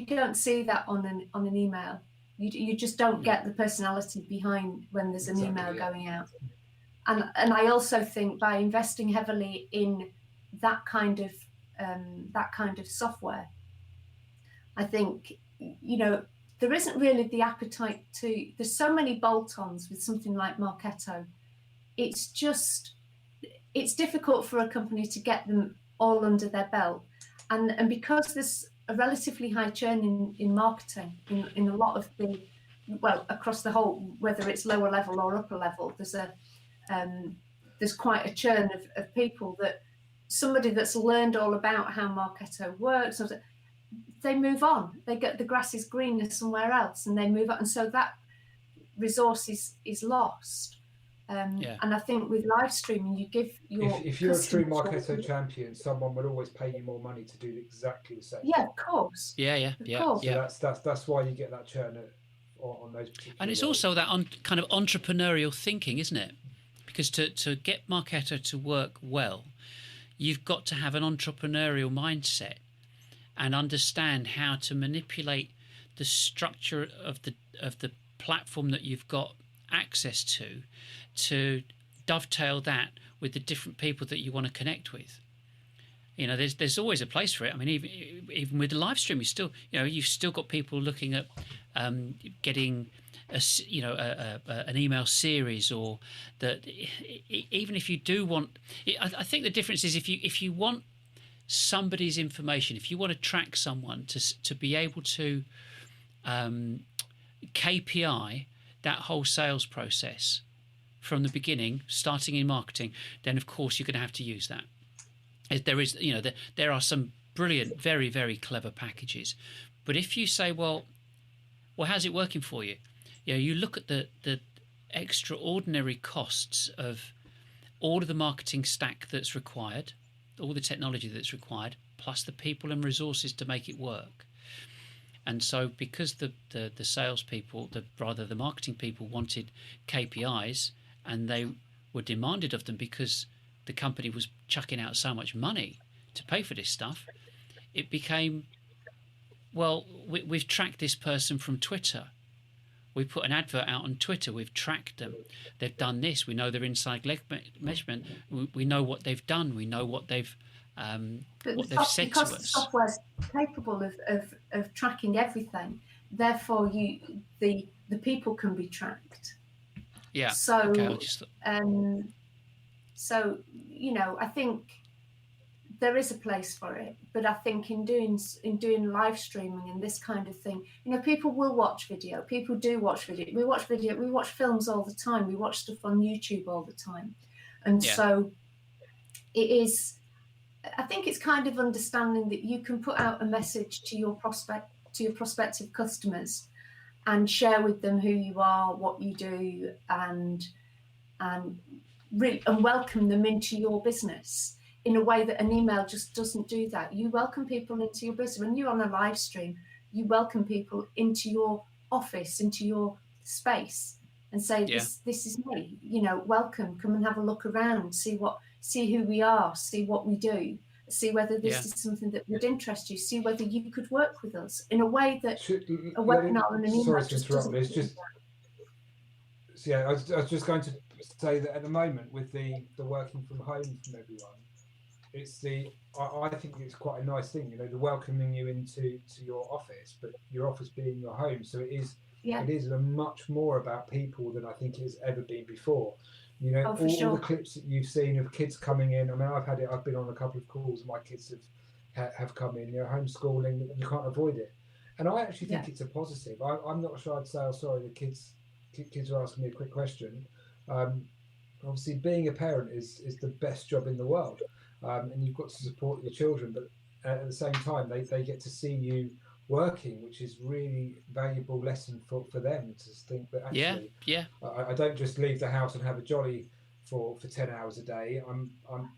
don't see that on an email. You just don't get the personality behind when there's an email going out. And I also think by investing heavily in that kind of software, I think there isn't really the appetite to. There's so many bolt-ons with something like Marketo. It's difficult for a company to get them all under their belt, and because there's a relatively high churn in marketing in a lot of across the whole, whether it's lower level or upper level, there's quite a churn of people that somebody that's learned all about how Marketo works, they move on. They get the grass is greener somewhere else, and they move on, and so that resource is lost. And I think with live streaming, you give your if you're a true Marketo champion, someone would always pay you more money to do exactly the same. Yeah, of course. So that's why you get that churn on those particular. And it's also that kind of entrepreneurial thinking, isn't it? Because to get Marketo to work well, you've got to have an entrepreneurial mindset and understand how to manipulate the structure of the platform that you've got access to dovetail that with the different people that you want to connect with. There's always a place for it. I mean, even with the live stream, you've still got people looking at getting an email series, or that. Even if you do want, I think the difference is if you want somebody's information, if you want to track someone to be able to KPI that whole sales process from the beginning, starting in marketing, then of course you're going to have to use that. There are some brilliant, very, very clever packages, but if you say, well, how's it working for you? You look at the extraordinary costs of all of the marketing stack that's required, all the technology that's required, plus the people and resources to make it work. And so because the salespeople, the marketing people wanted KPIs, and they were demanded of them because the company was chucking out so much money to pay for this stuff, it became, well, we've tracked this person from Twitter. We put an advert out on Twitter. We've tracked them. They've done this. We know their inside measurement. We know what they've done. We know what they've said to us. Because the software's capable of tracking everything, therefore the people can be tracked. Yeah. So, Okay. so I think there is a place for it, but I think in doing live streaming and this kind of thing, people will watch video. People do watch video. We watch video. We watch films all the time. We watch stuff on YouTube all the time, and so it is. I think it's kind of understanding that you can put out a message to your prospective customers, and share with them who you are, what you do, and welcome them into your business in a way that an email just doesn't do that. You welcome people into your business. When you're on a live stream, you welcome people into your office, into your space, and say, this is me, welcome, come and have a look around, see who we are, see what we do, see whether this is something that would interest you, see whether you could work with us in a way that a webinar and an email just doesn't do that. I was just going to say that at the moment with the working from home from everyone, I think it's quite a nice thing, the welcoming you into your office, but your office being your home. So it is much more about people than I think it has ever been before. All the clips that you've seen of kids coming in. I mean, I've been on a couple of calls and my kids have come in, homeschooling, you can't avoid it. And I actually think it's a positive. I'm not sure I'd say, oh, sorry, the kids are asking me a quick question. Obviously being a parent is the best job in the world. And you've got to support your children, but at the same time, they get to see you working, which is really valuable lesson for them to think that actually, I don't just leave the house and have a jolly for 10 hours a day.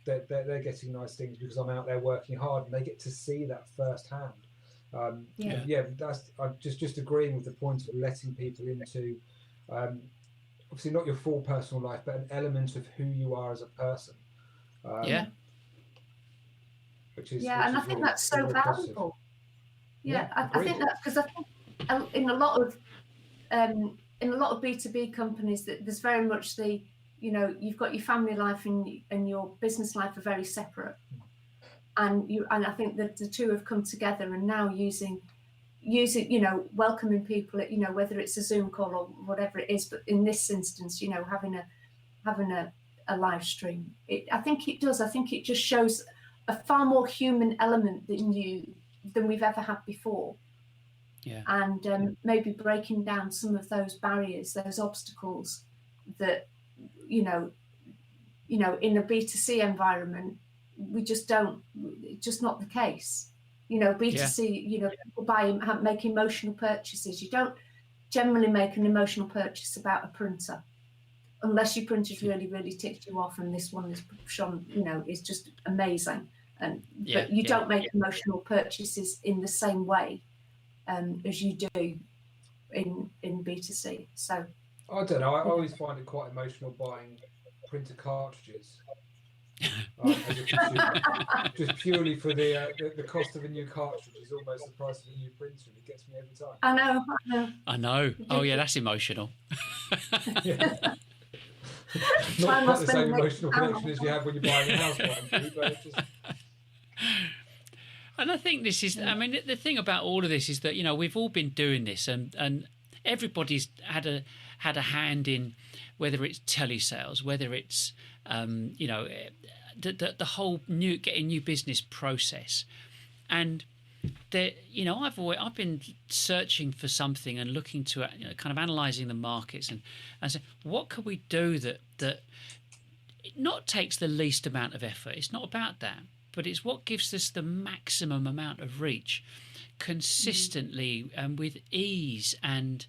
They're getting nice things because I'm out there working hard, and they get to see that firsthand. I'm just agreeing with the point of letting people into, obviously not your full personal life, but an element of who you are as a person. I think that's so valuable. I think that because I think in a lot of B2B companies that there's very much you've got your family life and your business life are very separate, and I think that the two have come together and now using welcoming people at whether it's a Zoom call or whatever it is, but in this instance having a live stream, I think it just shows a far more human element than we've ever had before. And maybe breaking down some of those barriers, those obstacles that in a B2C environment we just don't. It's just not the case. B2C, people make emotional purchases. You don't generally make an emotional purchase about a printer unless your printer's really, really ticked you off, and this one is is just amazing. But you don't make emotional purchases in the same way as you do in B2C. So I don't know. I always find it quite emotional buying printer cartridges as a consumer, just purely for the cost of a new cartridge is almost the price of a new printer, and it gets me every time. I know. Oh yeah, that's emotional. Not quite the same emotional connection as you have when you're buying a house, but it's just. And I think this is, I mean, the thing about all of this is that, we've all been doing this, and everybody's had a hand in, whether it's telesales, whether it's, the whole getting new business process. And I've been searching for something and looking to, kind of analysing the markets and say, what could we do that it not takes the least amount of effort? It's not about that. But it's what gives us the maximum amount of reach consistently and with ease, and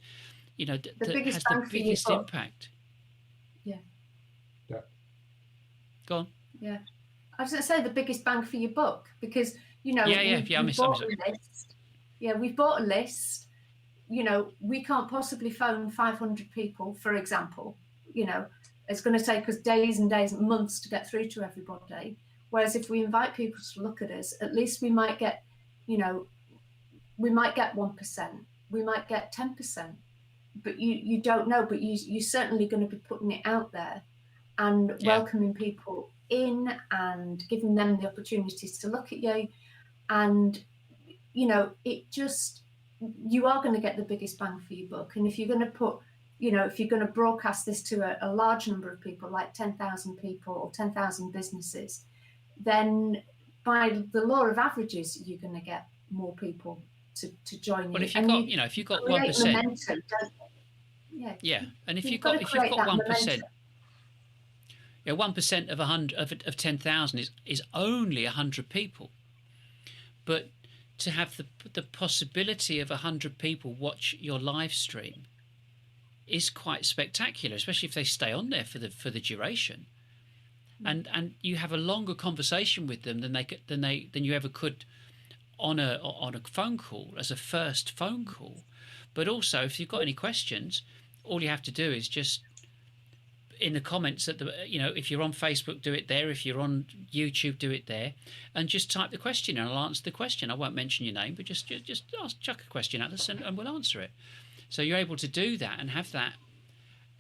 that has the biggest impact. Yeah. Go on. Yeah, I was going to say the biggest bang for your buck, because we've bought a list. We can't possibly phone 500 people, for example. It's going to take us days and days, months to get through to everybody. Whereas if we invite people to look at us, at least we might get, 1%, we might get 10%, but you don't know. But you're certainly going to be putting it out there and welcoming people in and giving them the opportunities to look at you. And, you are going to get the biggest bang for your buck. And if you're going to put if you're going to broadcast this to a large number of people, like 10,000 people or 10,000 businesses, then by the law of averages, you're going to get more people to join you. Well, if you've got 1%, momentum, and if you've got 1%, 1% of 100 of 10,000 is only 100 people, but to have the possibility of 100 people watch your live stream is quite spectacular, especially if they stay on there for the duration, and you have a longer conversation with them than you ever could on a phone call, as a first phone call. But also, if you've got any questions, all you have to do is just in the comments if you're on Facebook, do it there. If you're on YouTube, do it there, and just type the question and I'll answer the question. I won't mention your name, but just chuck a question at us and we'll answer it. So you're able to do that and have that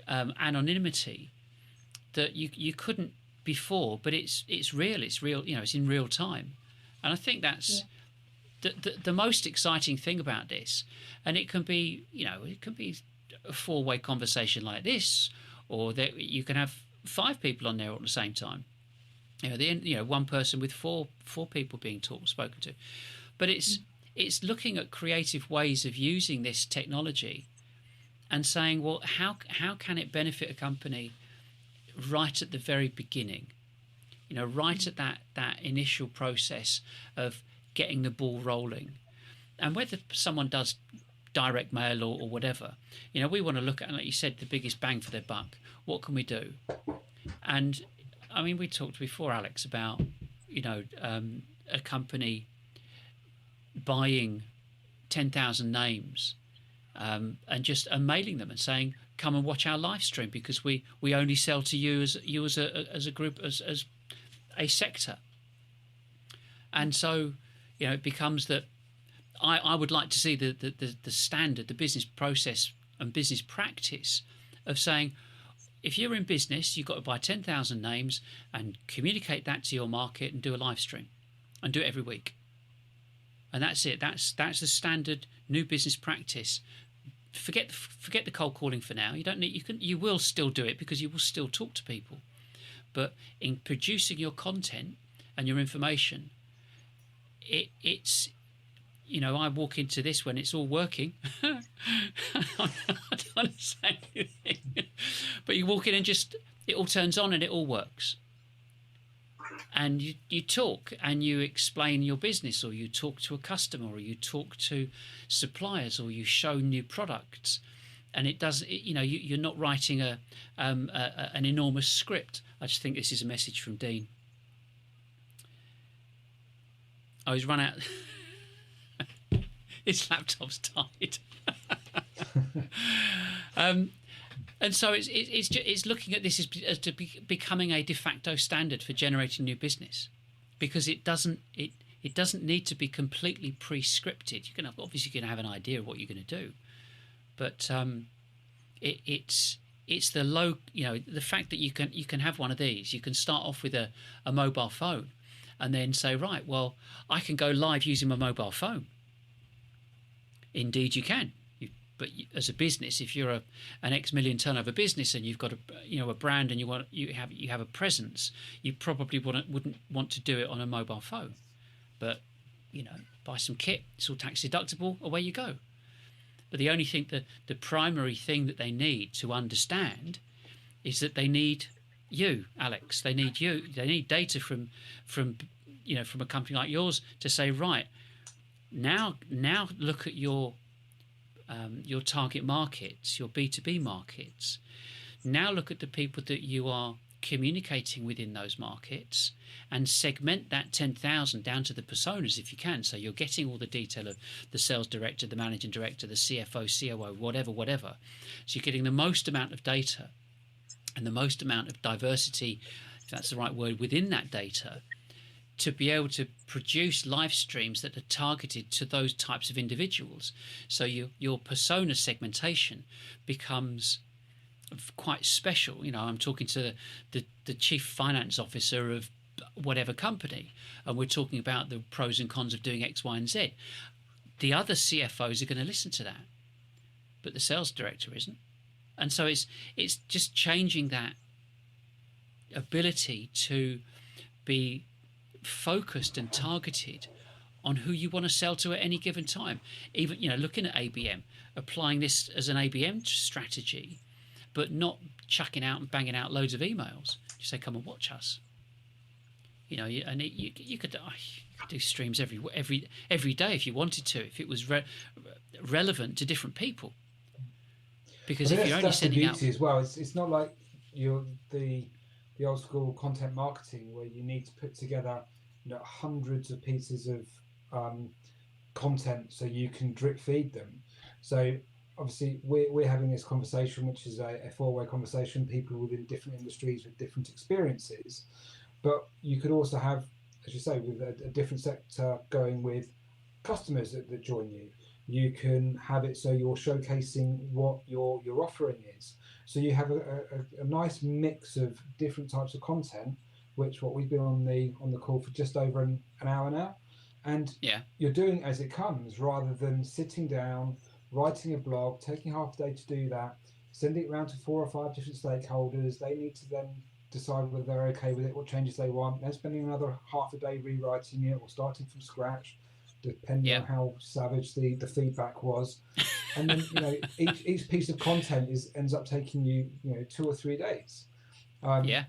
anonymity that you couldn't before, but it's real, it's in real time. And I think that's the most exciting thing about this. And it can be a four-way conversation like this, or that you can have 5 people on there at the same time. One person with four people being spoken to. But it's looking at creative ways of using this technology and saying, well, how can it benefit a company right at the very beginning? Right at that initial process of getting the ball rolling. And whether someone does direct mail or whatever, we want to look at, like you said, the biggest bang for their buck. What can we do? And I mean, we talked before, Alex, about a company buying 10,000 names and mailing them and saying, come and watch our live stream because we only sell to you as a group, as a sector. And so it becomes that I would like to see the standard, the business process and business practice of saying, if you're in business, you've got to buy 10,000 names and communicate that to your market and do a live stream and do it every week. And that's it. That's the standard new business practice. Forget the cold calling for now. You don't need. You will still do it because you will still talk to people. But in producing your content and your information, it's I walk into this when it's all working. I don't want to say anything. But you walk in and it all turns on and it all works. And you talk and you explain your business, or you talk to a customer, or you talk to suppliers, or you show new products. And it does, you're not writing an enormous script. I just think this is a message from Dean. Oh, he's run out. His laptop's died. And so it's looking at this as becoming a de facto standard for generating new business, because it doesn't need to be completely pre-scripted. You can obviously have an idea of what you're going to do, but it's the low, the fact that you can have one of these. You can start off with a mobile phone, and then say, right, well, I can go live using my mobile phone. Indeed, you can. But as a business, if you're an X million turnover business and you've got a brand and you have a presence, you probably wouldn't want to do it on a mobile phone. But buy some kit, it's all tax deductible, away you go. But the only thing the primary thing that they need to understand is that they need you, Alex. They need you. They need data from a company like yours to say, right, now look at your target markets, your B2B markets. Now look at the people that you are communicating within those markets and segment that 10,000 down to the personas if you can. So you're getting all the detail of the sales director, the managing director, the CFO, COO, whatever. So you're getting the most amount of data and the most amount of diversity, if that's the right word, within that data, to be able to produce live streams that are targeted to those types of individuals. So your persona segmentation becomes quite special. I'm talking to the chief finance officer of whatever company, and we're talking about the pros and cons of doing X, Y, and Z. The other CFOs are going to listen to that, but the sales director isn't. And so it's just changing that ability to be focused and targeted on who you want to sell to at any given time. Even, looking at ABM, applying this as an ABM strategy, but not chucking out and banging out loads of emails. Just say, come and watch us. You could do streams every day if you wanted to, if it was relevant to different people. Because if you're only sending out, as well, it's not like the old school content marketing where you need to put together hundreds of pieces of content so you can drip feed them. So obviously we're having this conversation, which is a four-way conversation, people within different industries with different experiences. But you could also have, as you say, with a different sector going with customers that join you. You can have it so you're showcasing what your offering is. So you have a nice mix of different types of content, which what we've been on the call for just over an hour now. And you're doing as it comes rather than sitting down, writing a blog, taking half a day to do that, sending it around to 4 or 5 different stakeholders. They need to then decide whether they're okay with it, what changes they want, then spending another half a day rewriting it or starting from scratch, depending on how savage the feedback was. And then each piece of content ends up taking you 2 or 3 days.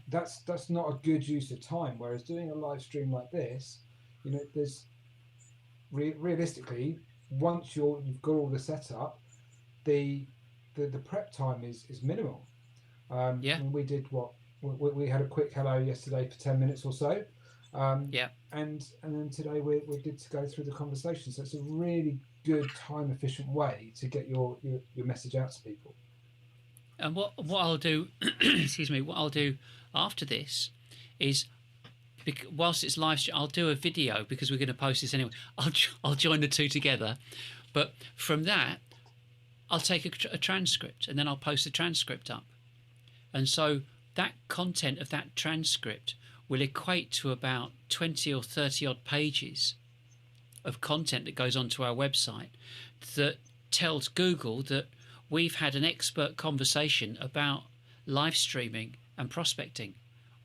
That's not a good use of time. Whereas doing a live stream like this, there's realistically, once you've got all the setup, the prep time is minimal. And we did we had a quick hello yesterday for 10 minutes or so. And then today we did to go through the conversation. So it's a really good time efficient way to get your message out to people. And what I'll do, excuse me, what I'll do after this is, whilst it's live stream, I'll do a video because we're going to post this anyway. I'll join the two together, but from that, I'll take a transcript and then I'll post the transcript up. And so that content of that transcript will equate to about 20 or 30 odd pages of content that goes onto our website that tells Google that we've had an expert conversation about live streaming and prospecting.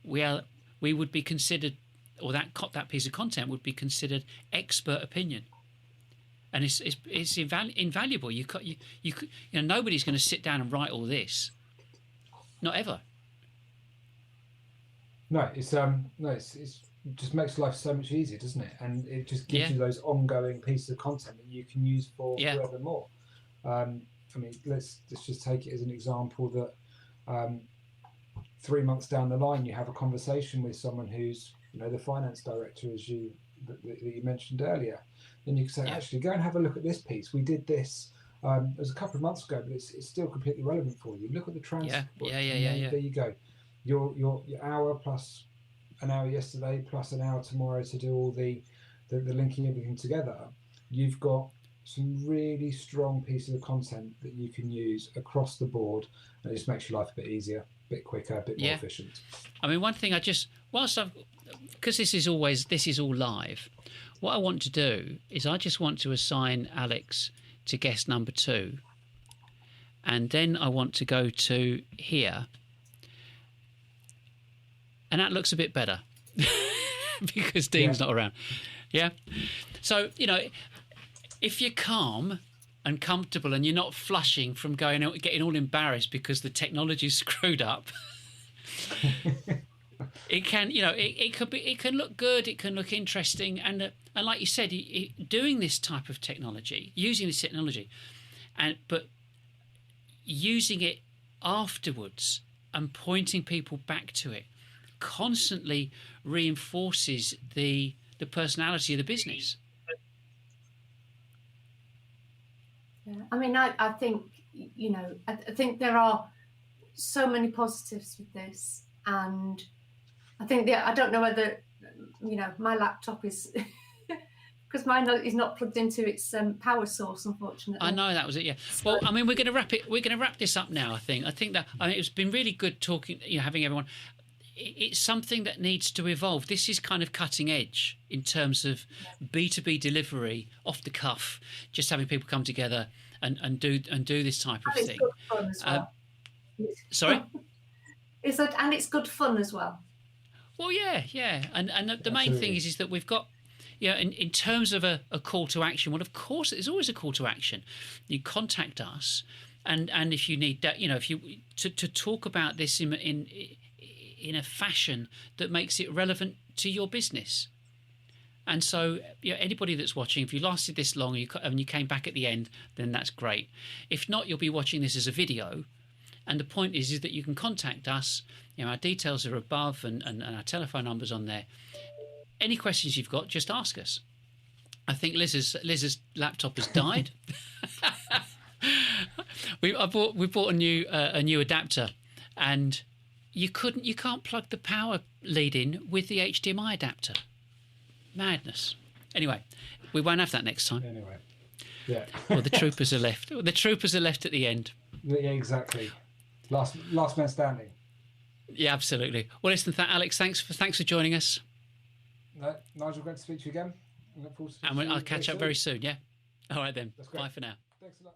We would be considered, or that piece of content would be considered expert opinion, and it's invaluable. You nobody's going to sit down and write all this, not ever. No, it just makes life so much easier, doesn't it? And it just gives you those ongoing pieces of content that you can use for forevermore. Let's just take it as an example that 3 months down the line, you have a conversation with someone who's, the finance director, as you mentioned earlier. Then you can say, actually, go and have a look at this piece. We did this. It was a couple of months ago, but it's still completely relevant for you. Look at the transcript. There you go. Your hour plus an hour yesterday plus an hour tomorrow to do all the linking everything together. You've got some really strong pieces of content that you can use across the board, and it just makes your life a bit easier, a bit quicker, a bit more efficient. One thing because this is all live, what I want to do is I just want to assign Alex to guest number 2, and then I want to go to here, and that looks a bit better because Dean's not around. So if you're calm and comfortable and you're not flushing from getting all embarrassed because the technology's screwed up, it can it can look good, it can look interesting, and like you said, doing this type of technology, using this technology, but using it afterwards and pointing people back to it constantly reinforces the personality of the business. I think I think there are so many positives with this, and I think I don't know whether my laptop is because mine is not plugged into its power source, unfortunately. I know that was it. Yeah. Well, we're going to wrap it. We're going to wrap this up now. I think that it's been really good talking. Having everyone. It's something that needs to evolve. This is kind of cutting edge in terms of B2B delivery, off the cuff, just having people come together and do this type of thing. It's good fun as well. Sorry? And it's good fun as well. Well, yeah. And the main thing is that we've got, in terms of a call to action, well, of course, there's always a call to action. You contact us, and if you need that, if you to talk about this in a fashion that makes it relevant to your business. And so, anybody that's watching, if you lasted this long and you came back at the end, then that's great. If not, you'll be watching this as a video. And the point is that you can contact us. Our details are above, and our telephone number's on there. Any questions you've got, just ask us. I think Liz's laptop has died. We bought a new adapter, and you can't plug the power lead in with the HDMI adapter. Madness. Anyway, we won't have that next time. Anyway, yeah. Well, the troopers are left. The troopers are left at the end. Yeah, exactly. Last man standing. Yeah, absolutely. Well, listen, Alex, thanks for joining us. No, Nigel, great to speak to you again. I look forward to and I'll catch up very soon. Yeah. All right then. That's great. Bye for now. Thanks a lot.